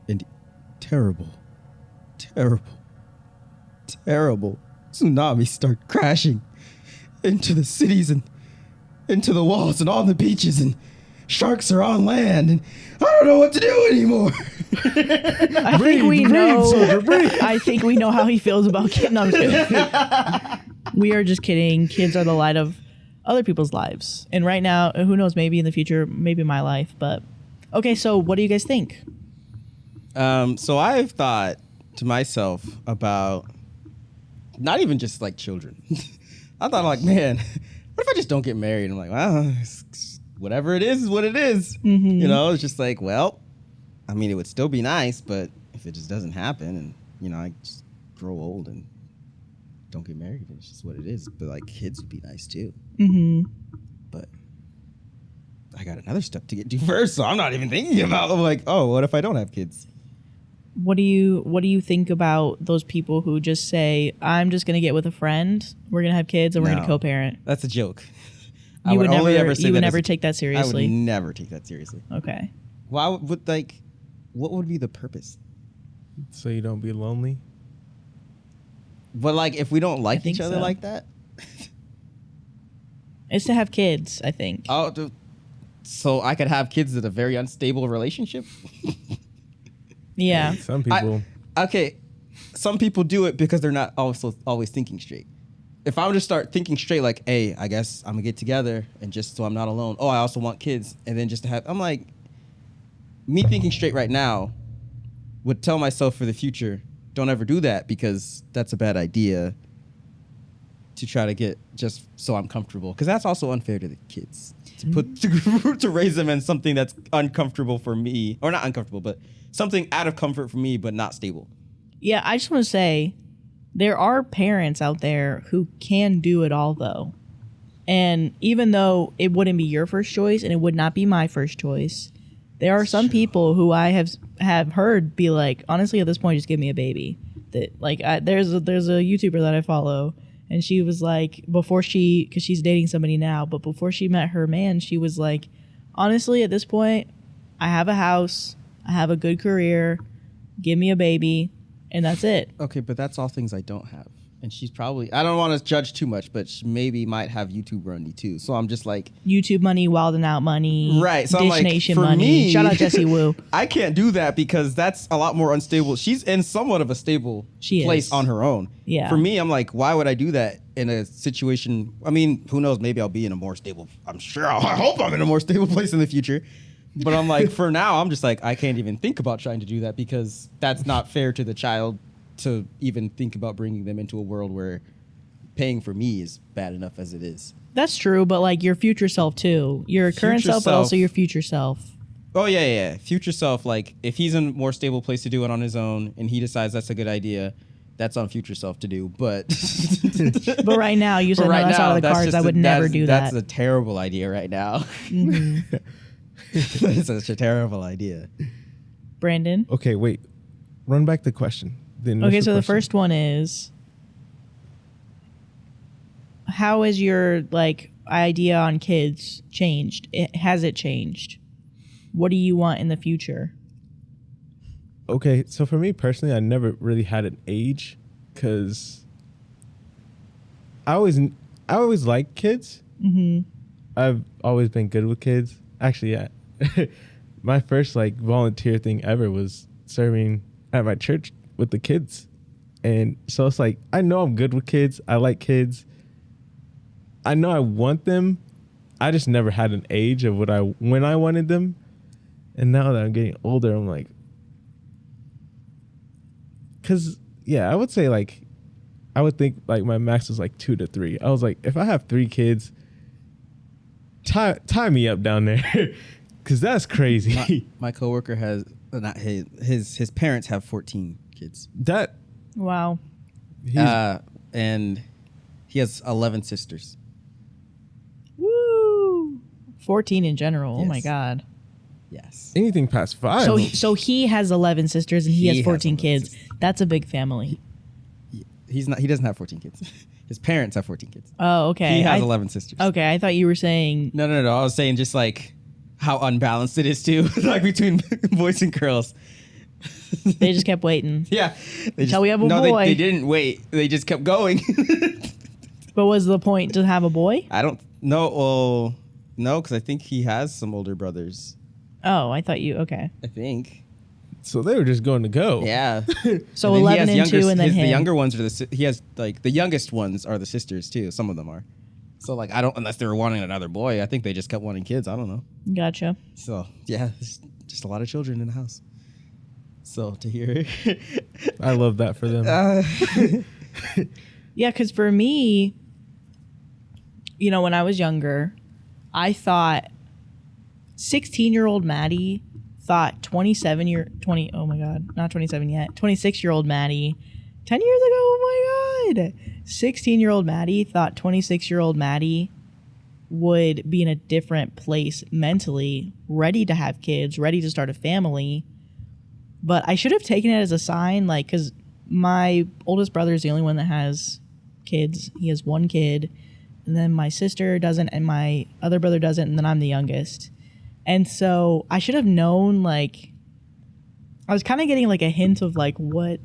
And terrible, terrible, terrible tsunamis start crashing into the cities and into the walls and on the beaches, and sharks are on land, and I don't know what to do anymore. I think we know. I think we know how he feels about kids. No, I'm just kidding. We are just kidding. Kids are the light of other people's lives, and right now, who knows? Maybe in the future, maybe my life. But okay, so what do you guys think? So I've thought to myself about not even just like children. I thought like, man, what if I just don't get married? I'm like, well, whatever it is what it is. Mm-hmm. You know, it's just like, well, I mean, it would still be nice, but if it just doesn't happen and, you know, I just grow old and don't get married, it's just what it is. But like kids would be nice too. Mm-hmm. But I got another step to get to first, so I'm not even thinking about like, oh, what if I don't have kids? What do you think about those people who just say, I'm just gonna get with a friend, we're gonna have kids, and we're gonna No. co-parent? That's a joke. You would only never, ever say you would that never as a- take that I seriously. would never take that seriously. Okay. Why would like, what would be the purpose? So you don't be lonely? But like, if we don't like think each other so. like that, It's to have kids, I think. so I could have kids in a very unstable relationship. Yeah. Some people. Okay, some people do it because they're not also always thinking straight. If I were to start thinking straight, like, hey, I guess I'm gonna get together and just so I'm not alone. Oh, I also want kids, and then just to have, I'm like, me thinking straight right now would tell myself for the future, don't ever do that because that's a bad idea. To try to get just so I'm comfortable, because that's also unfair to the kids to put to raise them in something that's uncomfortable for me, or not uncomfortable, but something out of comfort for me, but not stable. Yeah, I just want to say there are parents out there who can do it all, though. And even though it wouldn't be your first choice and it would not be my first choice, there are some people who I have heard be like, honestly, at this point, just give me a baby. That like, there's a YouTuber that I follow, and she was like, because she's dating somebody now, but before she met her man, she was like, honestly, at this point, I have a house, I have a good career, give me a baby, and that's it. Okay, but that's all things I don't have. And she's probably, I don't want to judge too much, but she maybe might have YouTube money too. So I'm just like, YouTube money, Wild 'N Out money, right. So Dish I'm like, Nation for money. me, Shout out Jessie Woo. I can't do that because that's a lot more unstable. She's in somewhat of a stable She place is. on her own. Yeah. For me, I'm like, why would I do that in a situation? I mean, who knows? Maybe I'll be in a more stable, I hope I'm in a more stable place in the future. But I'm like, for now, I'm just like, I can't even think about trying to do that because that's not fair to the child to even think about bringing them into a world where paying for me is bad enough as it is. That's true, but like your future self too. Your current Future self, but self. also your future self. Oh, yeah. Future self, like, if he's in a more stable place to do it on his own and he decides that's a good idea, That's on future self to do, but But right now, you said, no, that's out of the cards. I would never do that. That's a terrible idea right now. Mm-hmm. That's such a terrible idea. Brandon? Okay, wait. Run back the question. Okay, so the first one is, how has your idea on kids changed? Has it changed? What do you want in the future? Okay, so for me personally, I never really had an age because I always liked kids. Mm-hmm. I've always been good with kids. Actually, yeah. My first volunteer thing ever was serving at my church with the kids. And so it's I know I'm good with kids. I like kids. I know I want them. I just never had an age of when I wanted them. And now that I'm getting older, I'm like, because, yeah, I would say I would think my max was 2 to 3. I was like, if I have 3 kids, tie me up down there, because that's crazy. My coworker has not his parents have 14 kids. That Wow. And he has 11 sisters. Woo! 14 in general. Oh my Yes. God. Yes. anything past 5. So he has 11 sisters and he has He has 14 11 kids. sisters. That's a big family. He doesn't have 14 kids. His parents have 14 kids. Oh, okay. He has 11 sisters. Okay, I thought you were saying No. I was saying just how unbalanced it is too, between boys and girls. they just kept waiting. Yeah. Until we have a no, boy. They didn't wait. They just kept going. But was the point to have a boy? I don't know. Well, no, because I think he has some older brothers. Oh, I thought you. Okay. I think. So they were just going to go. Yeah. So And then he 11 has and 2 and then the him. younger ones are he has the youngest ones are the sisters too. Some of them are. So I don't, unless they were wanting another boy, I think they just kept wanting kids. I don't know. Gotcha. So yeah, it's just a lot of children in the house. So to hear, I love that for them. Yeah, because for me, when I was younger, I thought 16-year-old Madi thought 26-year-old Madi 10 years ago, oh my God, 16-year-old Madi thought 26-year-old Madi would be in a different place mentally, ready to have kids, ready to start a family. But I should have taken it as a sign, because my oldest brother is the only one that has kids. He has 1 kid, and then my sister doesn't, and my other brother doesn't, and then I'm the youngest. And so I should have known, I was kind of getting a hint of what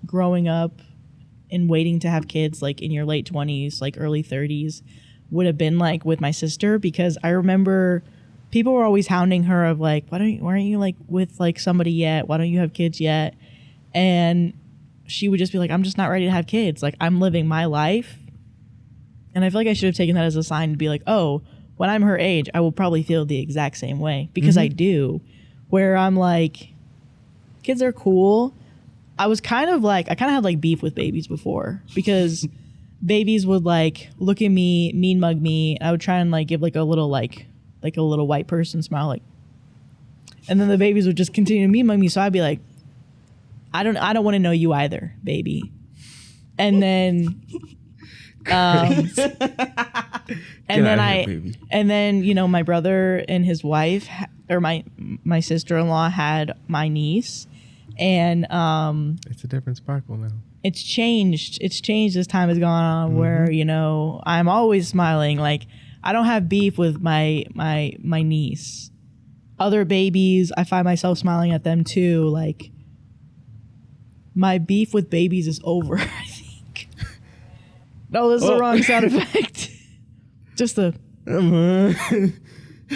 growing up and waiting to have kids in your late 20s, early 30s would have been with my sister, because I remember people were always hounding her of why aren't you with somebody yet? Why don't you have kids yet? And she would just be I'm just not ready to have kids. I'm living my life. And I feel I should have taken that as a sign to be oh, when I'm her age, I will probably feel the exact same way, because I do, where I'm kids are cool. I was kind of I kind of had beef with babies before, because babies would look at me, mean mug me. I would try and give a little a little white person smile, and then the babies would just continue to mean mug me. So I'd be I don't want to know you either, baby. And then and then my brother and his wife, or my sister-in-law, had my niece, and It's a different sparkle now. it's changed as time has gone on, where I'm always smiling. I don't have beef with my niece. Other babies, I find myself smiling at them too. My beef with babies is over, I think. No, this is the wrong sound effect. Just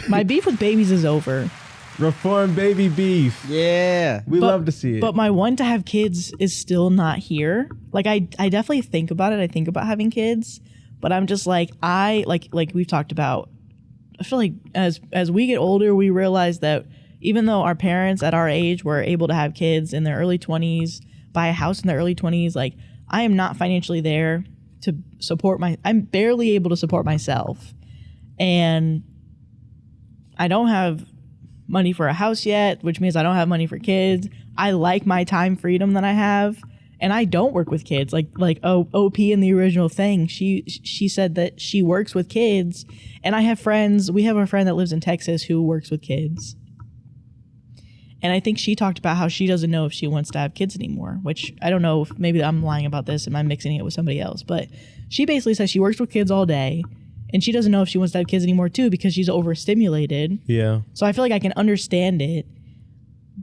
my beef with babies is over. Reform baby beef. yeah. We love to see it. But my want to have kids is still not here. I definitely think about it. I think about having kids, but I'm just like we've talked about. I feel as we get older, we realize that even though our parents at our age were able to have kids in their early 20s, buy a house in their early 20s, I am not financially there to support I'm barely able to support myself. And I don't have money for a house yet, which means I don't have money for kids. I like my time freedom that I have. and I don't work with kids. Like OP in the original thing, she said that she works with kids, and we have a friend that lives in Texas who works with kids. And I think she talked about how she doesn't know if she wants to have kids anymore, which I don't know if maybe I'm lying about this and I'm mixing it with somebody else. But she basically says she works with kids all day and she doesn't know if she wants to have kids anymore too because she's overstimulated. Yeah. So I feel like I can understand it.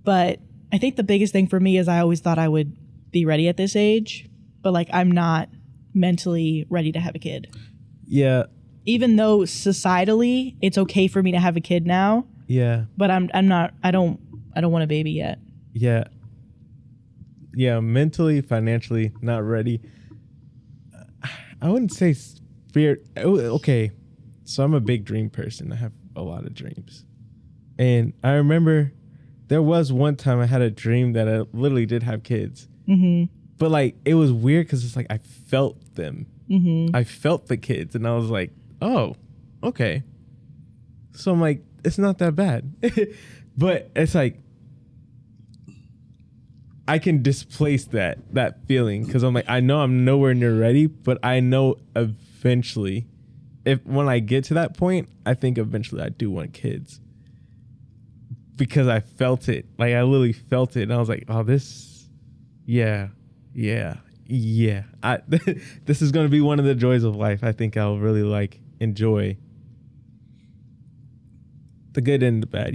But I think the biggest thing for me is I always thought I would be ready at this age, but like I'm not mentally ready to have a kid. Yeah. Even though societally it's okay for me to have a kid now. Yeah. But I don't want a baby yet. Yeah. Yeah, mentally, financially, not ready. I wouldn't say spirit. Okay, so I'm a big dream person. I have a lot of dreams. And I remember there was one time I had a dream that I literally did have kids. Mm-hmm. But like, it was weird because it's like I felt them. Mm-hmm. I felt the kids. And I was like, oh, okay. So I'm like, it's not that bad. But it's like, I can displace that feeling because I'm like, I know I'm nowhere near ready, but I know eventually, when I get to that point, I think eventually I do want kids because I felt it. Like I literally felt it, and I was like, oh, this, yeah. This is gonna be one of the joys of life. I think I'll really enjoy the good and the bad,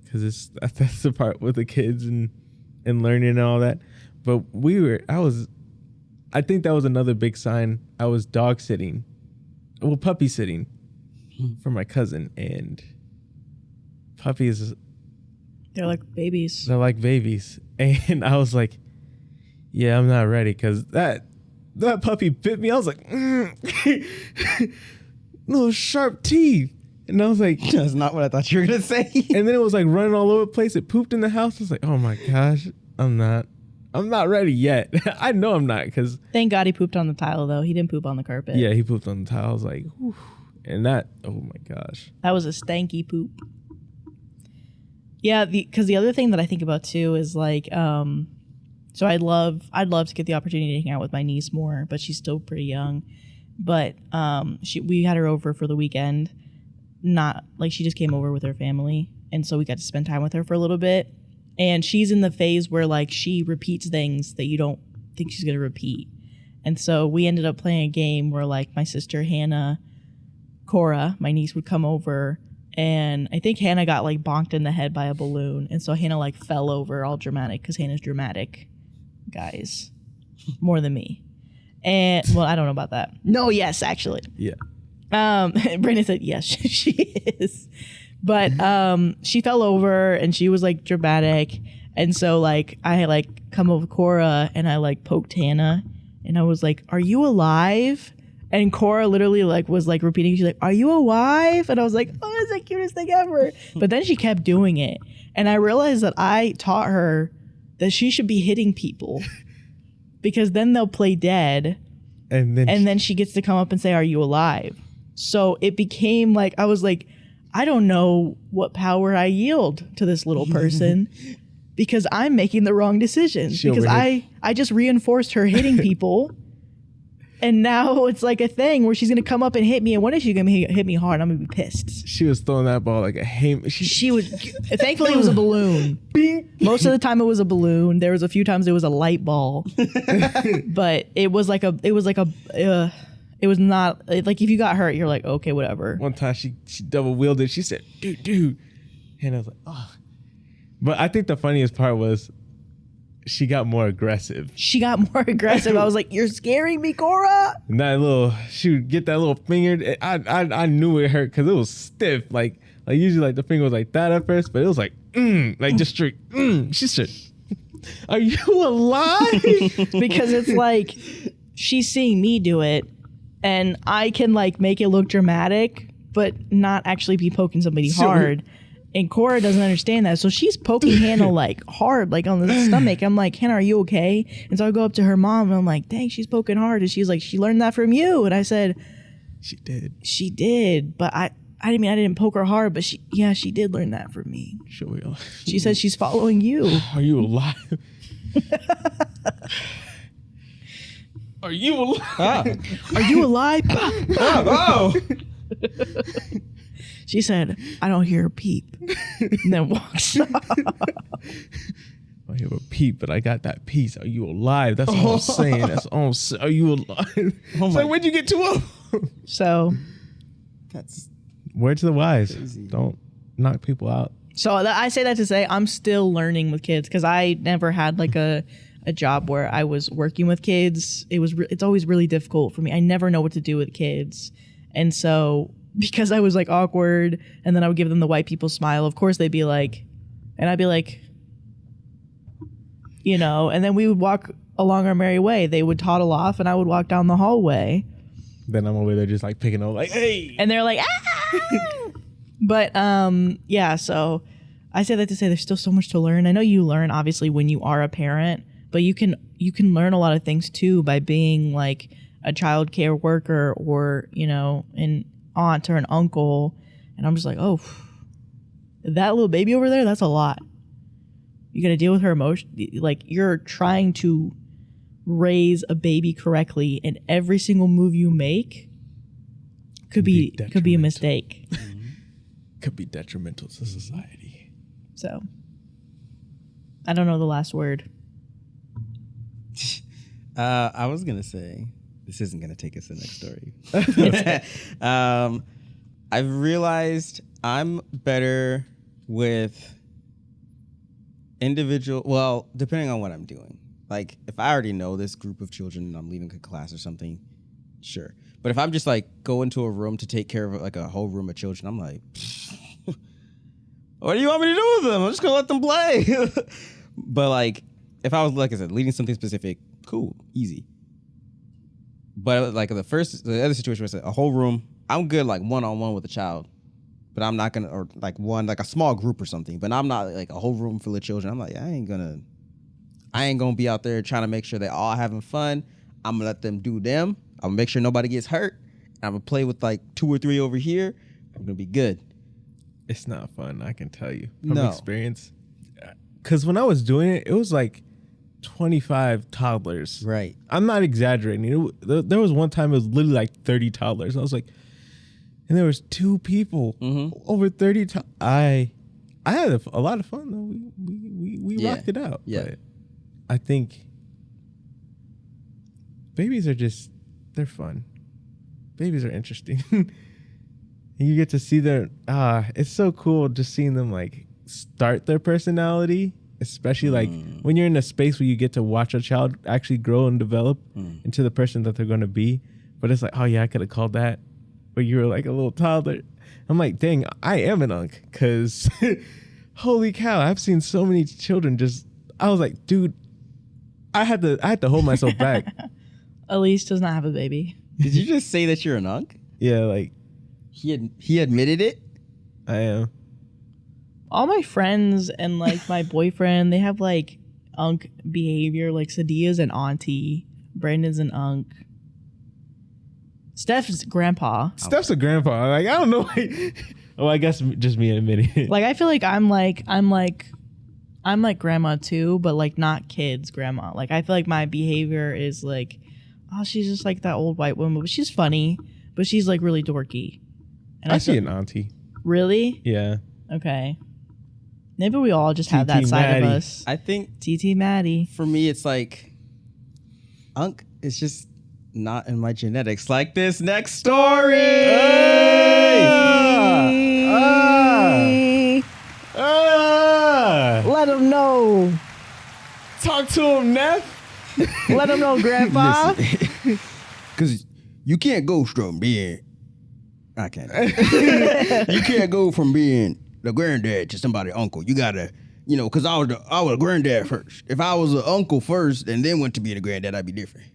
because that's the part with the kids and learning and all that. But I think that was another big sign. I was puppy sitting for my cousin, and puppies, they're like babies. And I was like, yeah, I'm not ready, because that puppy bit me. I was like, little sharp teeth. And I was like, that's not what I thought you were going to say. And then it was like running all over the place. It pooped in the house. I was like, oh my gosh, I'm not ready yet. I know I'm not, because. Thank God he pooped on the tile though. He didn't poop on the carpet. Yeah, he pooped on the tile. I was like, whew. And that, oh my gosh. That was a stanky poop. Yeah, because the other thing that I think about too is like, so I'd love to get the opportunity to hang out with my niece more, but she's still pretty young. But we had her over for the weekend. Not like she just came over with her family, and so we got to spend time with her for a little bit. And she's in the phase where like she repeats things that you don't think she's gonna repeat. And so we ended up playing a game where like my sister Hannah, Cora, my niece, would come over, and I think Hannah got like bonked in the head by a balloon, and so Hannah like fell over all dramatic because Hannah's dramatic, guys, more than me. And well, I don't know about that. No, yes, actually. Yeah. Brandon said yes, she is, but she fell over and she was like dramatic, and so like I like come over Cora and I like poked Hannah and I was like, "Are you alive?" And Cora literally like was like repeating, she's like, "Are you alive?" And I was like, "Oh, it's the cutest thing ever." But then she kept doing it, and I realized that I taught her that she should be hitting people because then they'll play dead, and then she gets to come up and say, "Are you alive?" So it became like, I was like, I don't know what power I yield to this little person because I'm making the wrong decisions. Because I just reinforced her hitting people. And now it's like a thing where she's going to come up and hit me. And when is she going to hit me hard? I'm going to be pissed. She was throwing that ball like a haymaker. She was, thankfully it was a balloon. Bing. Most of the time it was a balloon. There was a few times it was a light ball. But it was not like if you got hurt, you're like, okay, whatever. One time she double wheeled it. She said, dude. And I was like, oh. But I think the funniest part was she got more aggressive. I was like, you're scaring me, Cora. And she would get that little finger. I knew it hurt because it was stiff. Like usually like the finger was like that at first, but it was like, like just straight, She said, are you alive? Because it's like, she's seeing me do it. And I can like make it look dramatic, but not actually be poking somebody hard. And Cora doesn't understand that. So she's poking Hannah like hard, like on the stomach. I'm like, Hannah, are you okay? And so I go up to her mom and I'm like, dang, she's poking hard. And she's like, she learned that from you. And I said, She did. But I didn't poke her hard, but she did learn that from me. Sure. She said she's following you. Are you alive? Are you alive? Ah. Are you alive? Oh. She said, I don't hear a peep. And then walks off. I hear a peep, but I got that piece. Are you alive? That's all I'm saying. That's all I'm saying. Are you alive? Oh So where'd you get 2 of them? So That's Word to the wise. Crazy. Don't knock people out. I say that to say I'm still learning with kids because I never had like a job where I was working with kids. It's always really difficult for me. I never know what to do with kids. And so because I was like awkward and then I would give them the white people smile, of course they'd be like, and I'd be like, you know, and then we would walk along our merry way. They would toddle off and I would walk down the hallway. Then I'm over there just like picking up like, hey. And they're like, ah! But yeah, so I say that to say there's still so much to learn. I know you learn obviously when you are a parent, but you can learn a lot of things too by being like a child care worker or, you know, an aunt or an uncle. And I'm just like, oh, that little baby over there, that's a lot. You got to deal with her emotion. Like you're trying to raise a baby correctly, and every single move you make could be a mistake. Could be detrimental to society. So I don't know the last word. I was gonna say this isn't gonna take us to the next story. I've realized I'm better with individual. Well, depending on what I'm doing. Like if I already know this group of children and I'm leaving a class or something, sure. But if I'm just like go into a room to take care of like a whole room of children, I'm like, what do you want me to do with them? I'm just gonna let them play. But like if I was, like I said, leading something specific, cool, easy. But like the other situation was a whole room. I'm good like one-on-one with a child, but I'm not gonna, or like a small group or something. But I'm not like a whole room full of children. I'm like, I ain't gonna be out there trying to make sure they're all having fun. I'm gonna let them do them. I'm gonna make sure nobody gets hurt. I'm gonna play with like 2 or 3 over here. I'm gonna be good. It's not fun, I can tell you from No. experience. Because when I was doing it, it was like 25 toddlers. Right. I'm not exaggerating. There was one time it was literally like 30 toddlers. I was like, and there was 2 people over 30. I had a lot of fun though. We rocked it out. Yeah. But I think babies are they're fun. Babies are interesting. You get to see their it's so cool just seeing them like start their personality, especially like when you're in a space where you get to watch a child actually grow and develop into the person that they're going to be. But it's like, oh yeah, I could have called that, but you were like a little toddler. I'm like, dang, I am an unk, because holy cow, I've seen so many children I was like, dude, I had to hold myself back. Elise does not have a baby. Did you just say that you're an unk? Yeah, like He admitted it. I am. All my friends and like my boyfriend, they have like unk behavior. Like Sadia's an auntie, Brandon's an unk, Steph's grandpa. Steph's a grandpa. Like I don't know. I guess just me admitting it. Like I feel like I'm like grandma too, but like not kids grandma. Like I feel like my behavior is like, oh, she's just like that old white woman, but she's funny, but she's like really dorky. And I see an auntie. Really? Yeah. Okay. Maybe we all just have that TT side Madi. of us. I think TT Maddie. for me, it's like unk is just not in my genetics. Like this next story. Let him know. Talk to him, Neff. Let him know, Grandpa. Because you can't go from being, I can't. You can't go from being the granddad to somebody's uncle. You gotta, because I was a granddad first. If I was an uncle first and then went to be the granddad, I'd be different.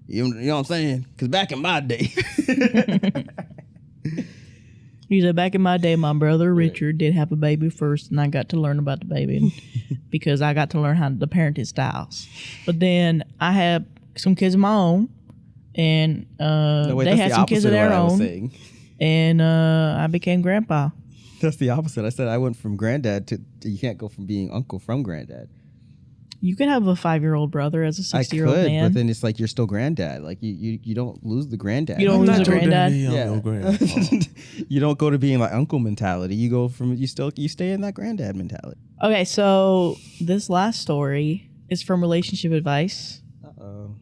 You know what I'm saying? Because back in my day, He said, back in my day, my brother Richard did have a baby first, and I got to learn about the baby because I got to learn how the parenting styles. But then I had some kids of my own, and they had some kids of their own, and I became grandpa. That's the opposite. I said I went from granddad to you can't go from being uncle from granddad. You could have a 5-year-old brother as a I 60-year-old could, man. but then it's like you're still granddad. Like you don't lose the granddad. You don't I'm lose not a your granddad? daddy, I'm Yeah. your grandpa. You don't go to being like uncle mentality. You go from you stay in that granddad mentality. Okay, so this last story is from Relationship Advice. Uh-oh.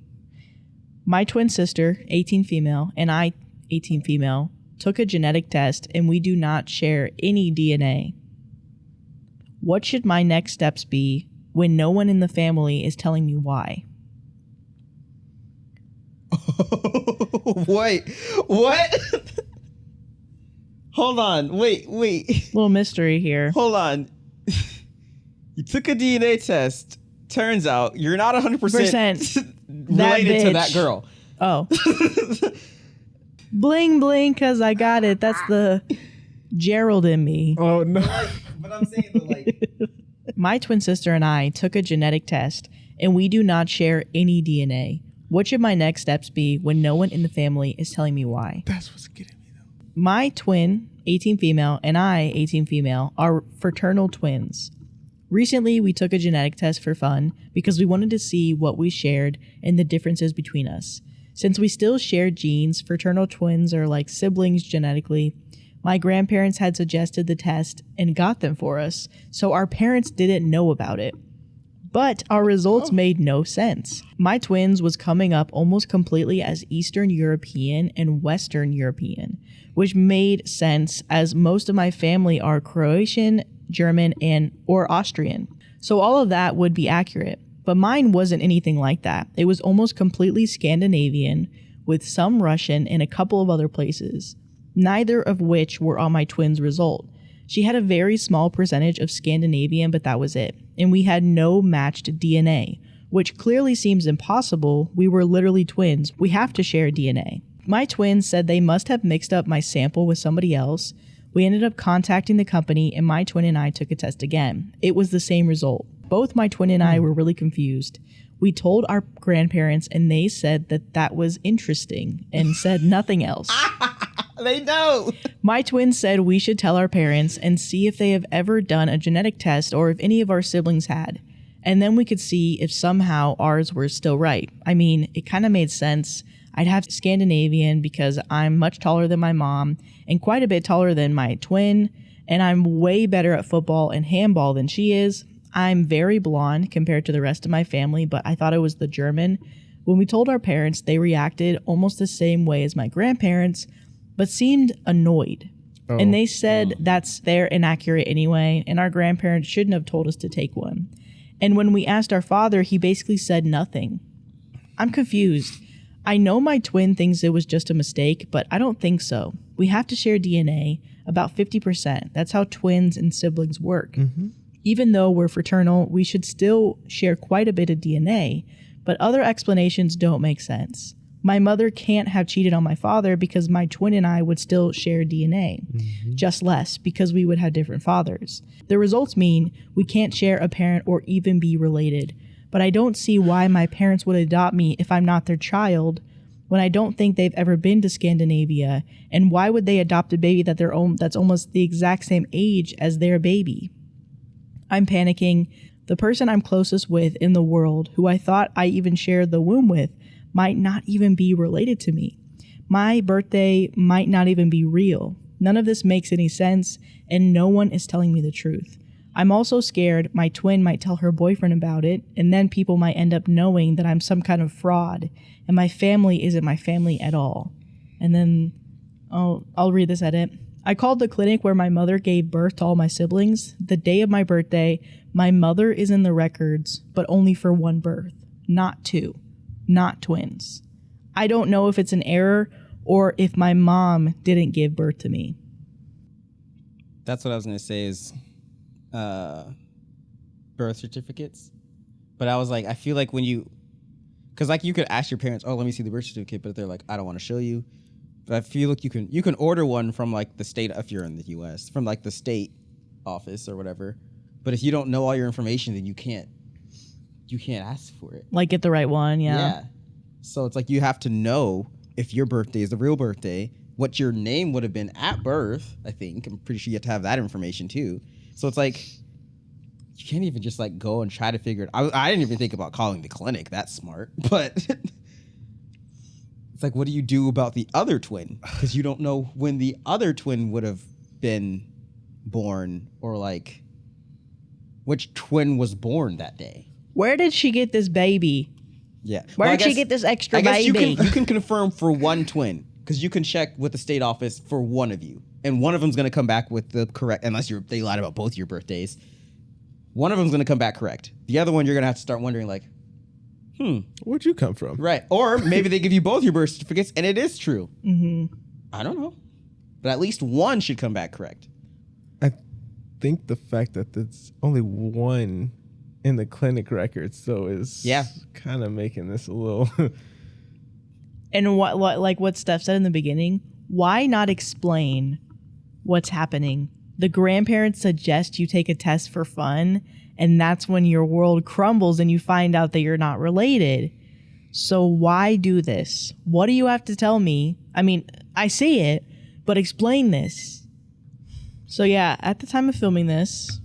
My twin sister, 18 female, and I, 18 female, took a genetic test and we do not share any DNA. What should my next steps be when no one in the family is telling me why? Wait, what? Hold on. Wait. Little mystery here. Hold on. You took a DNA test. Turns out you're not 100% related to that bitch. girl. Oh. Bling bling, cause I got it. That's the Gerald in me. Oh no. But I'm saying that like My twin sister and I took a genetic test and we do not share any DNA. What should my next steps be when no one in the family is telling me why? That's what's getting me though. My twin, 18 female, and I, 18 female, are fraternal twins. Recently, we took a genetic test for fun because we wanted to see what we shared and the differences between us. Since we still share genes, fraternal twins are like siblings genetically. My grandparents had suggested the test and got them for us, so our parents didn't know about it. But our results made no sense. My twins was coming up almost completely as Eastern European and Western European, which made sense as most of my family are Croatian, German, or Austrian. So all of that would be accurate. But mine wasn't anything like that. It was almost completely Scandinavian with some Russian and a couple of other places, neither of which were on my twin's result. She had a very small percentage of Scandinavian, but that was it. And we had no matched DNA, which clearly seems impossible. We were literally twins. We have to share DNA. My twins said they must have mixed up my sample with somebody else. We ended up contacting the company and my twin and I took a test again. It was the same result. Both my twin and I were really confused. We told our grandparents and they said that was interesting and said nothing else. they know. My twin said we should tell our parents and see if they have ever done a genetic test or if any of our siblings had. And then we could see if somehow ours were still right. I mean, it kind of made sense. I'd have Scandinavian because I'm much taller than my mom and quite a bit taller than my twin. And I'm way better at football and handball than she is. I'm very blonde compared to the rest of my family, but I thought it was the German. When we told our parents, they reacted almost the same way as my grandparents, but seemed annoyed. Oh. And they said they're inaccurate anyway, and our grandparents shouldn't have told us to take one. And when we asked our father, he basically said nothing. I'm confused. I know my twin thinks it was just a mistake, but I don't think so. We have to share DNA, about 50%. That's how twins and siblings work. Mm-hmm. Even though we're fraternal, we should still share quite a bit of DNA, but other explanations don't make sense. My mother can't have cheated on my father because my twin and I would still share DNA, just less because we would have different fathers. The results mean we can't share a parent or even be related, but I don't see why my parents would adopt me if I'm not their child when I don't think they've ever been to Scandinavia, and why would they adopt a baby that's almost the exact same age as their baby? I'm panicking. The person I'm closest with in the world, who I thought I even shared the womb with, might not even be related to me. My birthday might not even be real. None of this makes any sense, and no one is telling me the truth. I'm also scared my twin might tell her boyfriend about it, and then people might end up knowing that I'm some kind of fraud, and my family isn't my family at all. And then, I'll read this edit. I called the clinic where my mother gave birth to all my siblings. The day of my birthday, my mother is in the records, but only for one birth, not two, not twins. I don't know if it's an error or if my mom didn't give birth to me. That's what I was going to say is birth certificates. But I was like, I feel like when you, because like you could ask your parents, oh, let me see the birth certificate, but they're like, I don't want to show you. But I feel like you can order one from like the state, if you're in the U.S., from like the state office or whatever. But if you don't know all your information, then you can't ask for it. Like get the right one, yeah. So it's like you have to know if your birthday is the real birthday, what your name would have been at birth, I think. I'm pretty sure you have to have that information too. So it's like, you can't even just like go and try to figure it out. I didn't even think about calling the clinic. That's smart. But it's like, what do you do about the other twin? Because you don't know when the other twin would have been born, or like which twin was born that day. Where did she get this baby? Yeah. Where Well, did she get this extra I guess baby? you can confirm for one twin, because you can check with the state office for one of you, and one of them's going to come back with the correct, unless they lied about both your birthdays. One of them's going to come back correct. The other one, you're going to have to start wondering, like, Where'd you come from? right. Or maybe they give you both your birth certificates and it is true. Mm-hmm. I don't know. But at least one should come back correct. I think the fact that there's only one in the clinic records, though, is kind of making this a little. And what Steph said in the beginning, why not explain what's happening? The grandparents suggest you take a test for fun, and that's when your world crumbles and you find out that you're not related. So why do this? What do you have to tell me? I mean, I see it, but explain this. So yeah, at the time of filming this,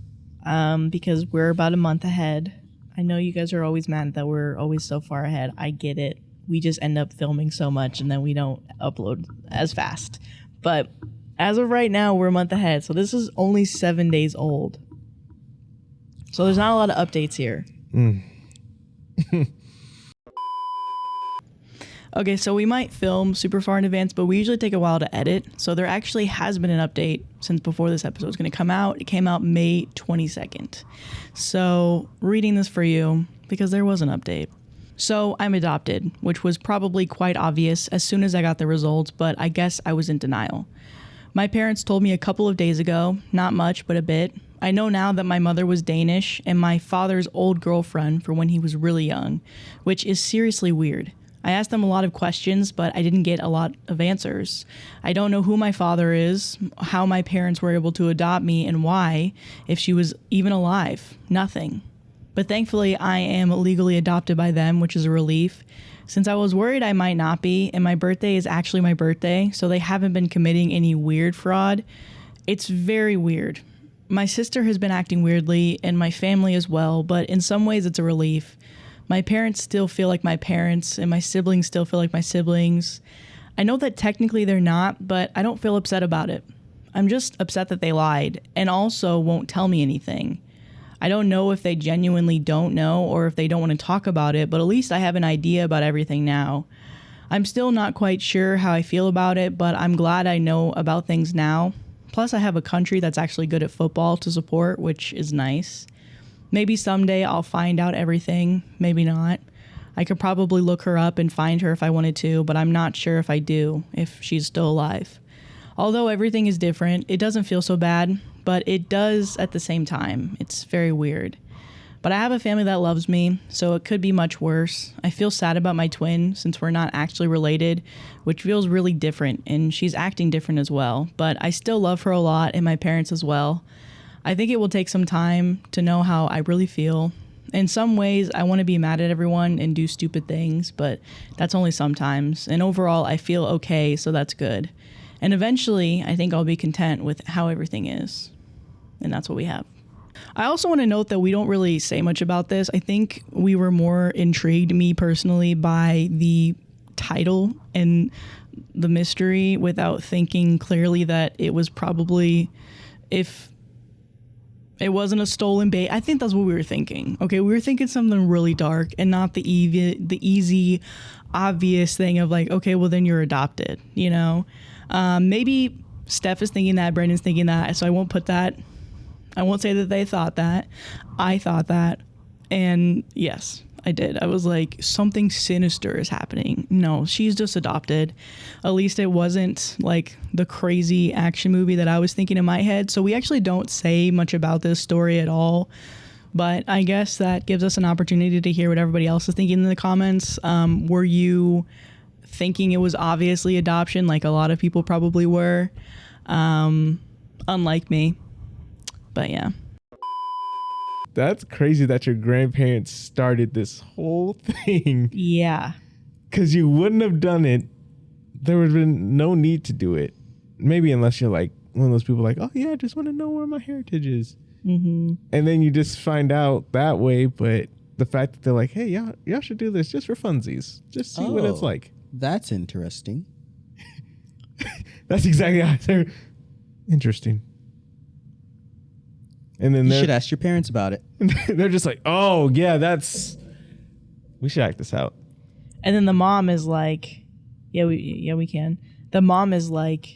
because we're about a month ahead, I know you guys are always mad that we're always so far ahead. I get it. We just end up filming so much and then we don't upload as fast. But as of right now, we're a month ahead. So this is only 7 days old. So there's not a lot of updates here. Okay, so we might film super far in advance, but we usually take a while to edit. So there actually has been an update since before this episode was going to come out. It came out May 22nd. So reading this for you, because there was an update. So I'm adopted, which was probably quite obvious as soon as I got the results, but I guess I was in denial. My parents told me a couple of days ago, not much, but a bit. I know now that my mother was Danish and my father's old girlfriend for when he was really young, which is seriously weird. I asked them a lot of questions, but I didn't get a lot of answers. I don't know who my father is, how my parents were able to adopt me, and why, if she was even alive. Nothing. But thankfully, I am legally adopted by them, which is a relief. Since I was worried I might not be, and my birthday is actually my birthday, so they haven't been committing any weird fraud. It's very weird. My sister has been acting weirdly, and my family as well, but in some ways it's a relief. My parents still feel like my parents, and my siblings still feel like my siblings. I know that technically they're not, but I don't feel upset about it. I'm just upset that they lied, and also won't tell me anything. I don't know if they genuinely don't know or if they don't want to talk about it, but at least I have an idea about everything now. I'm still not quite sure how I feel about it, but I'm glad I know about things now. Plus, I have a country that's actually good at football to support, which is nice. Maybe someday I'll find out everything, maybe not. I could probably look her up and find her if I wanted to, but I'm not sure if I do, if she's still alive. Although everything is different, it doesn't feel so bad, but it does at the same time. It's very weird. But I have a family that loves me, so it could be much worse. I feel sad about my twin since we're not actually related, which feels really different, and she's acting different as well. But I still love her a lot, and my parents as well. I think it will take some time to know how I really feel. In some ways, I want to be mad at everyone and do stupid things, but that's only sometimes. And overall, I feel okay, so that's good. And eventually, I think I'll be content with how everything is. And that's what we have. I also want to note that we don't really say much about this. I think we were more intrigued, me personally, by the title and the mystery without thinking clearly that it was probably, if it wasn't a stolen baby. I think that's what we were thinking. Okay, we were thinking something really dark and not the easy, obvious thing of like, okay, well then you're adopted, you know? Maybe Steph is thinking that, Brandon's thinking that, so I won't put that. I won't say that they thought that. I thought that. And yes, I did. I was like, something sinister is happening. No, she's just adopted. At least it wasn't like the crazy action movie that I was thinking in my head. So we actually don't say much about this story at all. But I guess that gives us an opportunity to hear what everybody else is thinking in the comments. Were you thinking it was obviously adoption, like a lot of people probably were? Unlike me. But yeah. That's crazy that your grandparents started this whole thing. Yeah. Because you wouldn't have done it. There would have been no need to do it. Maybe unless you're like one of those people like, oh yeah, I just want to know where my heritage is. And then you just find out that way. But the fact that they're like, hey, y'all should do this just for funsies. Just see what it's like. That's interesting. That's exactly how they're interesting. And then You should ask your parents about it. they're just like, oh, yeah, we should act this out. And then the mom is like, we can. The mom is like,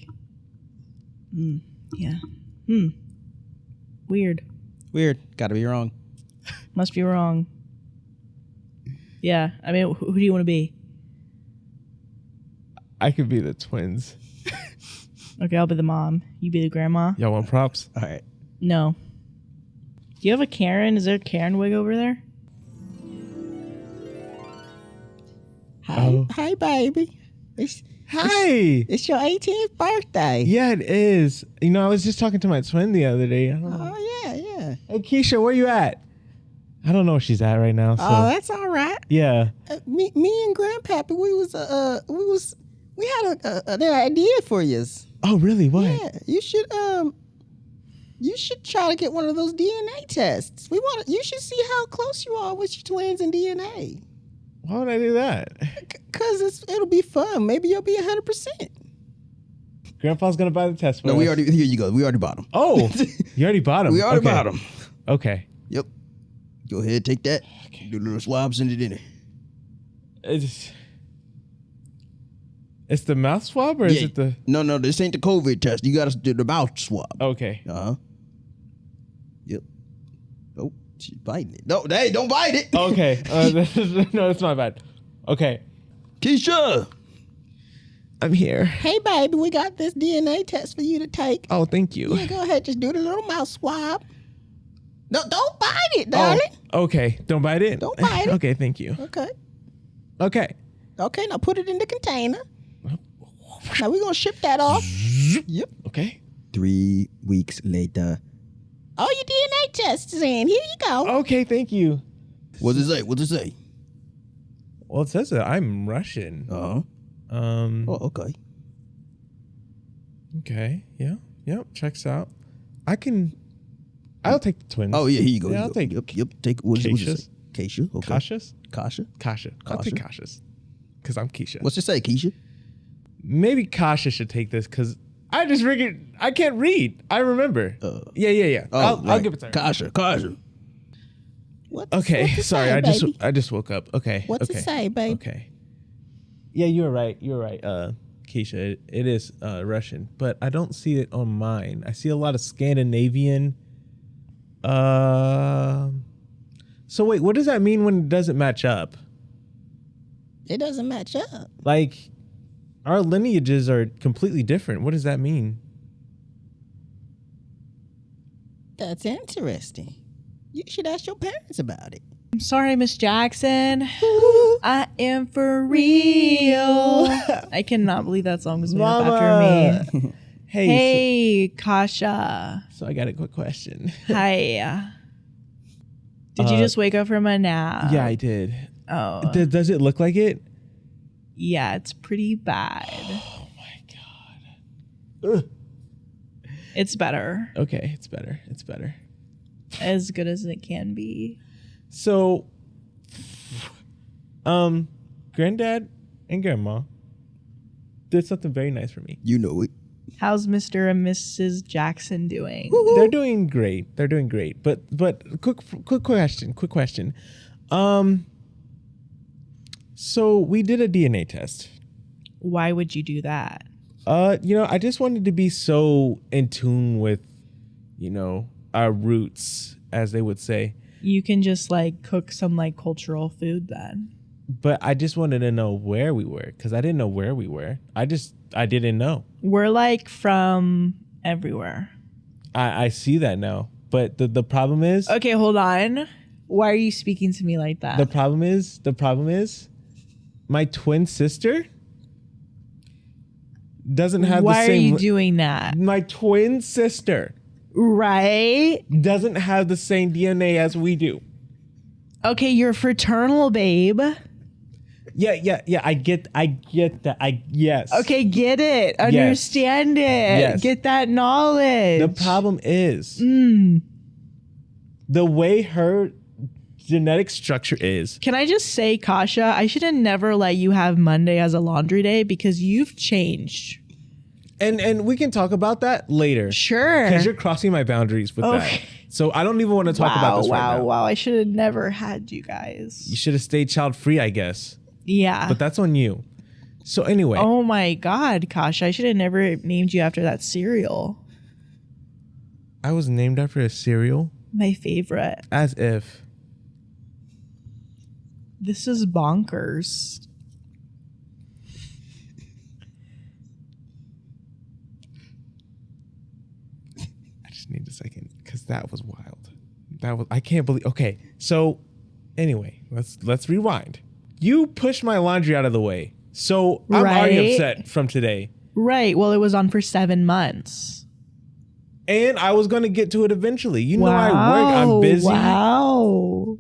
weird. Weird. Gotta be wrong. Must be wrong. Yeah, I mean, who do you want to be? I could be the twins. Okay, I'll be the mom. You be the grandma? Y'all want props? All right. No. Do you have a Karen? Is there a Karen wig over there? Hi, baby. Hi. It's your 18th birthday. Yeah, it is. You know, I was just talking to my twin the other day. I don't know. Oh, yeah. Hey, Keisha, where you at? I don't know where she's at right now. So. Oh, that's all right. Yeah. Me and Grandpappy, we had an idea for you. Oh, really? What? Yeah, you should try to get one of those DNA tests. You should see how close you are with your twins in DNA. Why would I do that? Cause it'll be fun. Maybe you'll be 100%. Grandpa's gonna buy the test for No, us. here you go. We already bought them. Oh, you already bought them. We already bought them. Okay. Yep. Go ahead, take that. Do little swabs in it in it. It's the mouth swab or is it the? No, this ain't the COVID test. You gotta do the mouth swab. Okay. Yep. Oh, she's biting it. No, hey, don't bite it. Okay. No, that's my bad. Okay. Keisha. I'm here. Hey, baby, we got this DNA test for you to take. Oh, thank you. Yeah, go ahead, just do the little mouth swab. No, don't bite it, darling. Oh, okay. Don't bite it? Don't bite it. Okay, thank you. Okay. Okay. Okay, now put it in the container. Now we're going to ship that off. Yep. Okay. 3 weeks later. All your DNA tests is in. Here you go. Okay, thank you. What's it say? What's it say? Well, it says that I'm Russian. Oh, okay. Okay. Yeah. Yep. Checks out. I'll take the twins. Oh, yeah, here you go. Yeah, I'll take Yep. Take what's it say? Keisha. Okay. Cautious? Kasha. Kasha. I'll take cautious. Because I'm Keisha. What's it say, Keisha? Maybe Kasha should take this because I just figured I can't read. I remember. Yeah. I'll give it to her. Kasha. Okay. What's it Sorry. say, I just woke up. Okay. What's okay. it say, baby? Okay. Yeah, you're right. Keisha. It is Russian, but I don't see it on mine. I see a lot of Scandinavian. So wait, what does that mean when it doesn't match up? It doesn't match up. Like, our lineages are completely different. What does that mean? That's interesting. You should ask your parents about it. I'm sorry, Miss Jackson. I am for real. I cannot believe that song was made up after me. Hey, Kasha. So I got a quick question. Hi. Did you just wake up from a nap? Yeah, I did. Oh. Does it look like it? Yeah, it's pretty bad. Oh my god. Ugh. It's better. Okay, it's better. As good as it can be. So, granddad and grandma did something very nice for me. You know it. How's Mr. and Mrs. Jackson doing? They're doing great. But quick question. So we did a DNA test. Why would you do that? I just wanted to be so in tune with, our roots, as they would say. You can just cook some cultural food then. But I just wanted to know where we were because I didn't know where we were. I didn't know. We're from everywhere. I see that now. But the problem is. Okay, hold on. Why are you speaking to me like that? The problem is my twin sister doesn't have the same. Why are you doing that? My twin sister. Right? Doesn't have the same DNA as we do. Okay, you're fraternal, babe. Yeah. I get that. Yes. Okay, get it. Understand it. Yes. Get that knowledge. The problem is the way her genetic structure is. Can I just say, Kasha, I should have never let you have Monday as a laundry day because you've changed. And we can talk about that later. Sure. Because you're crossing my boundaries with that. So I don't even want to talk about this right now. Wow. I should have never had you guys. You should have stayed child free, I guess. Yeah. But that's on you. So anyway. Oh my God, Kasha, I should have never named you after that cereal. I was named after a cereal? My favorite. As if. This is bonkers. Need a second because that was wild. I can't believe. Okay, so anyway, let's rewind. You pushed my laundry out of the way, so I'm already upset from today. Right. Well, it was on for 7 months, and I was going to get to it eventually. You know, I work. I'm busy. Wow.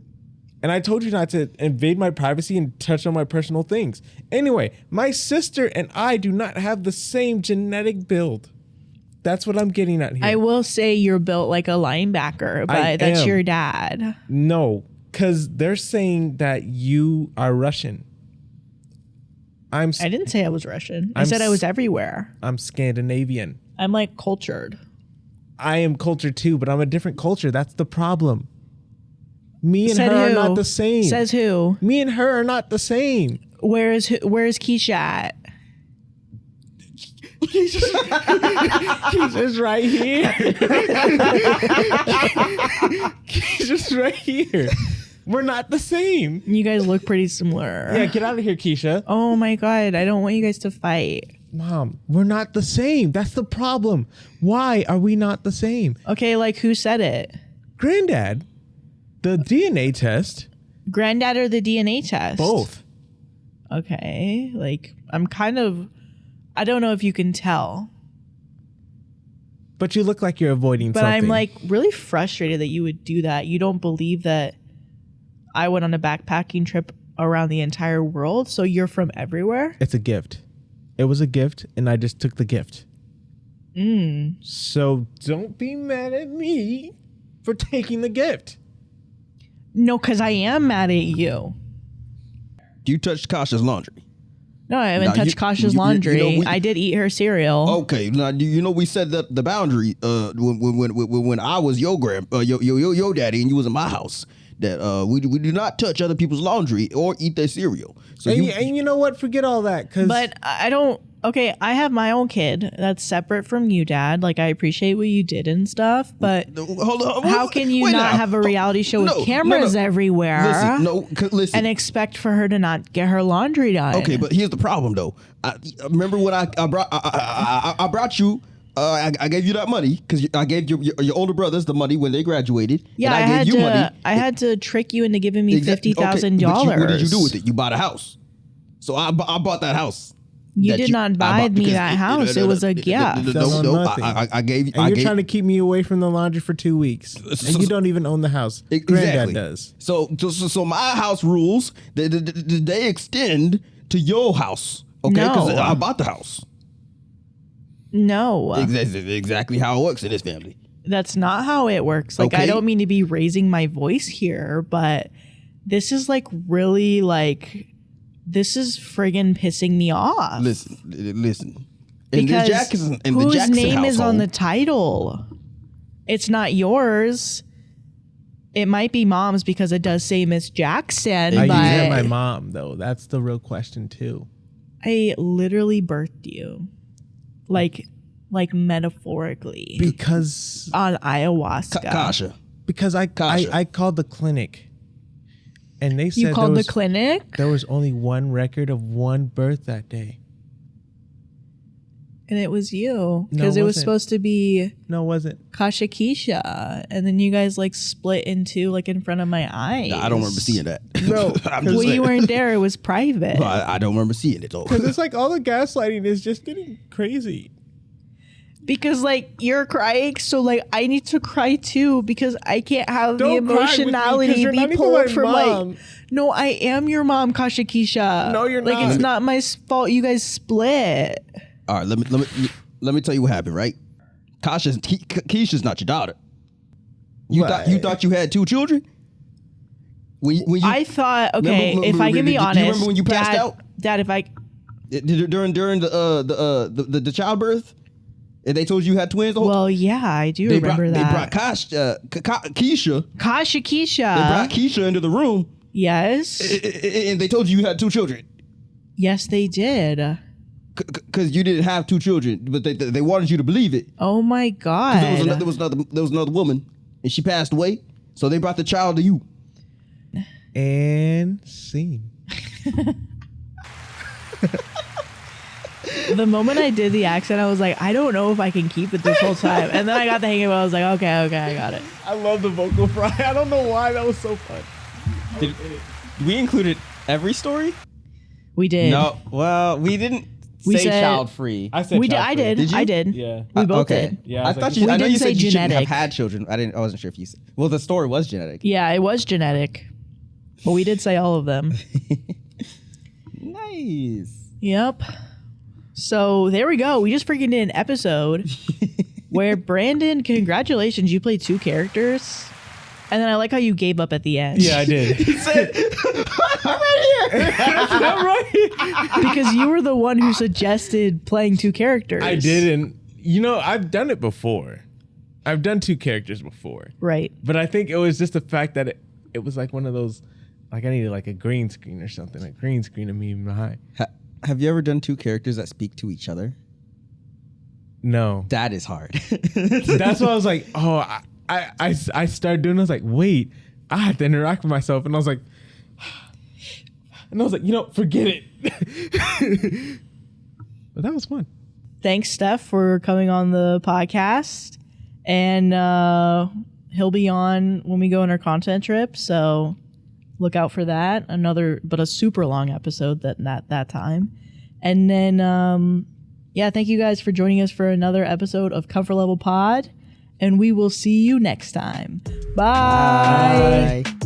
And I told you not to invade my privacy and touch on my personal things. Anyway, my sister and I do not have the same genetic build. That's what I'm getting at here. I will say you're built like a linebacker, but that's your dad. No, because they're saying that you are Russian. I didn't say I was Russian. I said I was everywhere. I'm Scandinavian. I'm like cultured. I am cultured too, but I'm a different culture. That's the problem. Me and her are not the same. Says who? Me and her are not the same. Where is Keisha at? Keisha's right here. Keisha's right here. We're not the same. You guys look pretty similar. Yeah, get out of here, Keisha. Oh my God, I don't want you guys to fight. Mom, we're not the same. That's the problem. Why are we not the same? Okay, like who said it? Granddad. The DNA test. Granddad or the DNA test? Both. Okay, like I don't know if you can tell. But you look like you're avoiding something. But I'm like really frustrated that you would do that. You don't believe that I went on a backpacking trip around the entire world, so you're from everywhere? It's a gift. It was a gift, and I just took the gift. So don't be mad at me for taking the gift. No, because I am mad at you. You touched Kasha's laundry. No, I haven't touched Kasha's laundry. I did eat her cereal. Okay, now you know we said that the boundary when I was your your daddy and you was in my house that we do not touch other people's laundry or eat their cereal. So and you know what? Forget all that. But I don't. Okay, I have my own kid that's separate from you, Dad. Like I appreciate what you did and stuff, but hold on, how can you not have a reality show with cameras everywhere? Listen. And expect for her to not get her laundry done. Okay, but here's the problem though. I remember when I brought you. I gave you that money because I gave your older brothers the money when they graduated. Yeah, and I gave you money. I had to trick you into giving me $50,000. What did you do with it? You bought a house. So I bought that house. You did not buy me that house. It was a gift. No, I gave you. And you're trying to keep me away from the laundry for 2 weeks. And you don't even own the house. Granddad does. So my house rules, they extend to your house. Okay, because I bought the house. No. That's exactly how it works in this family. That's not how it works. Like, I don't mean to be raising my voice here, but this is like really like... This is friggin' pissing me off. Listen. Because whose name is on the title? It's not yours. It might be Mom's because it does say Miss Jackson. I but use my mom though. That's the real question too. I literally birthed you, like metaphorically, because on ayahuasca. Kasha. Because I called the clinic. And they said you called the clinic? There was only one record of one birth that day. And it was you. Because it was supposed to be... No, it wasn't. Kasha Keisha. And then you guys like split in two like in front of my eyes. Nah, I don't remember seeing that. No. Well, you weren't there. It was private. No, I don't remember seeing it though. Because it's like all the gaslighting is just getting crazy. Because like you're crying, so like I need to cry too because I can't have the emotionality be pulled from like. No, I am your mom, Kasha Keisha. No, you're not. Like it's not my fault. You guys split. All right, let me tell you what happened. Right, Keisha's not your daughter. You thought you had 2 children? When you, I thought, okay, remember- if I can be honest, do you remember when you passed out? Dad, if I during the childbirth, and they told you had twins. well, yeah, I do remember that. They brought Keisha. Keisha. They brought Keisha into the room, Yes. and they told you had 2 children. Yes, they did. Because you didn't have 2 children, but they wanted you to believe it. Oh my God. There was another woman, and she passed away. So they brought the child to you. And scene. The moment I did the accent, I was like, I don't know if I can keep it this whole time. And then I got the hang of it. I was like, okay, I got it. I love the vocal fry. I don't know why. That was so fun. Did we included every story? We did. No. Well, we didn't We say said- child-free. I said We did. child I free. did. Did you? I did. Yeah. We both okay. did. Yeah. I was thought like, you. We I know didn't you say said you shouldn't have genetic. had children. I wasn't sure if you said. Well, the story was genetic. Yeah, it was genetic. But we did say all of them. Nice. Yep. So there we go. We just freaking did an episode where Brandon, congratulations, you played 2 characters. And then I like how you gave up at the end. Yeah, I did. Because you were the one who suggested playing 2 characters. I didn't. You know, I've done it before. I've done 2 characters before. Right. But I think it was just the fact that it was like one of those, like I needed like a green screen or something, a green screen of me behind. Have you ever done 2 characters that speak to each other? No. That is hard. That's why I was like, oh, I started doing it. I was like, wait, I have to interact with myself. And I was like, forget it. But that was fun. Thanks, Steph, for coming on the podcast. And he'll be on when we go on our content trip. So look out for that. But a super long episode that time. And then, thank you guys for joining us for another episode of Comfort Level Pod. And we will see you next time. Bye. Bye.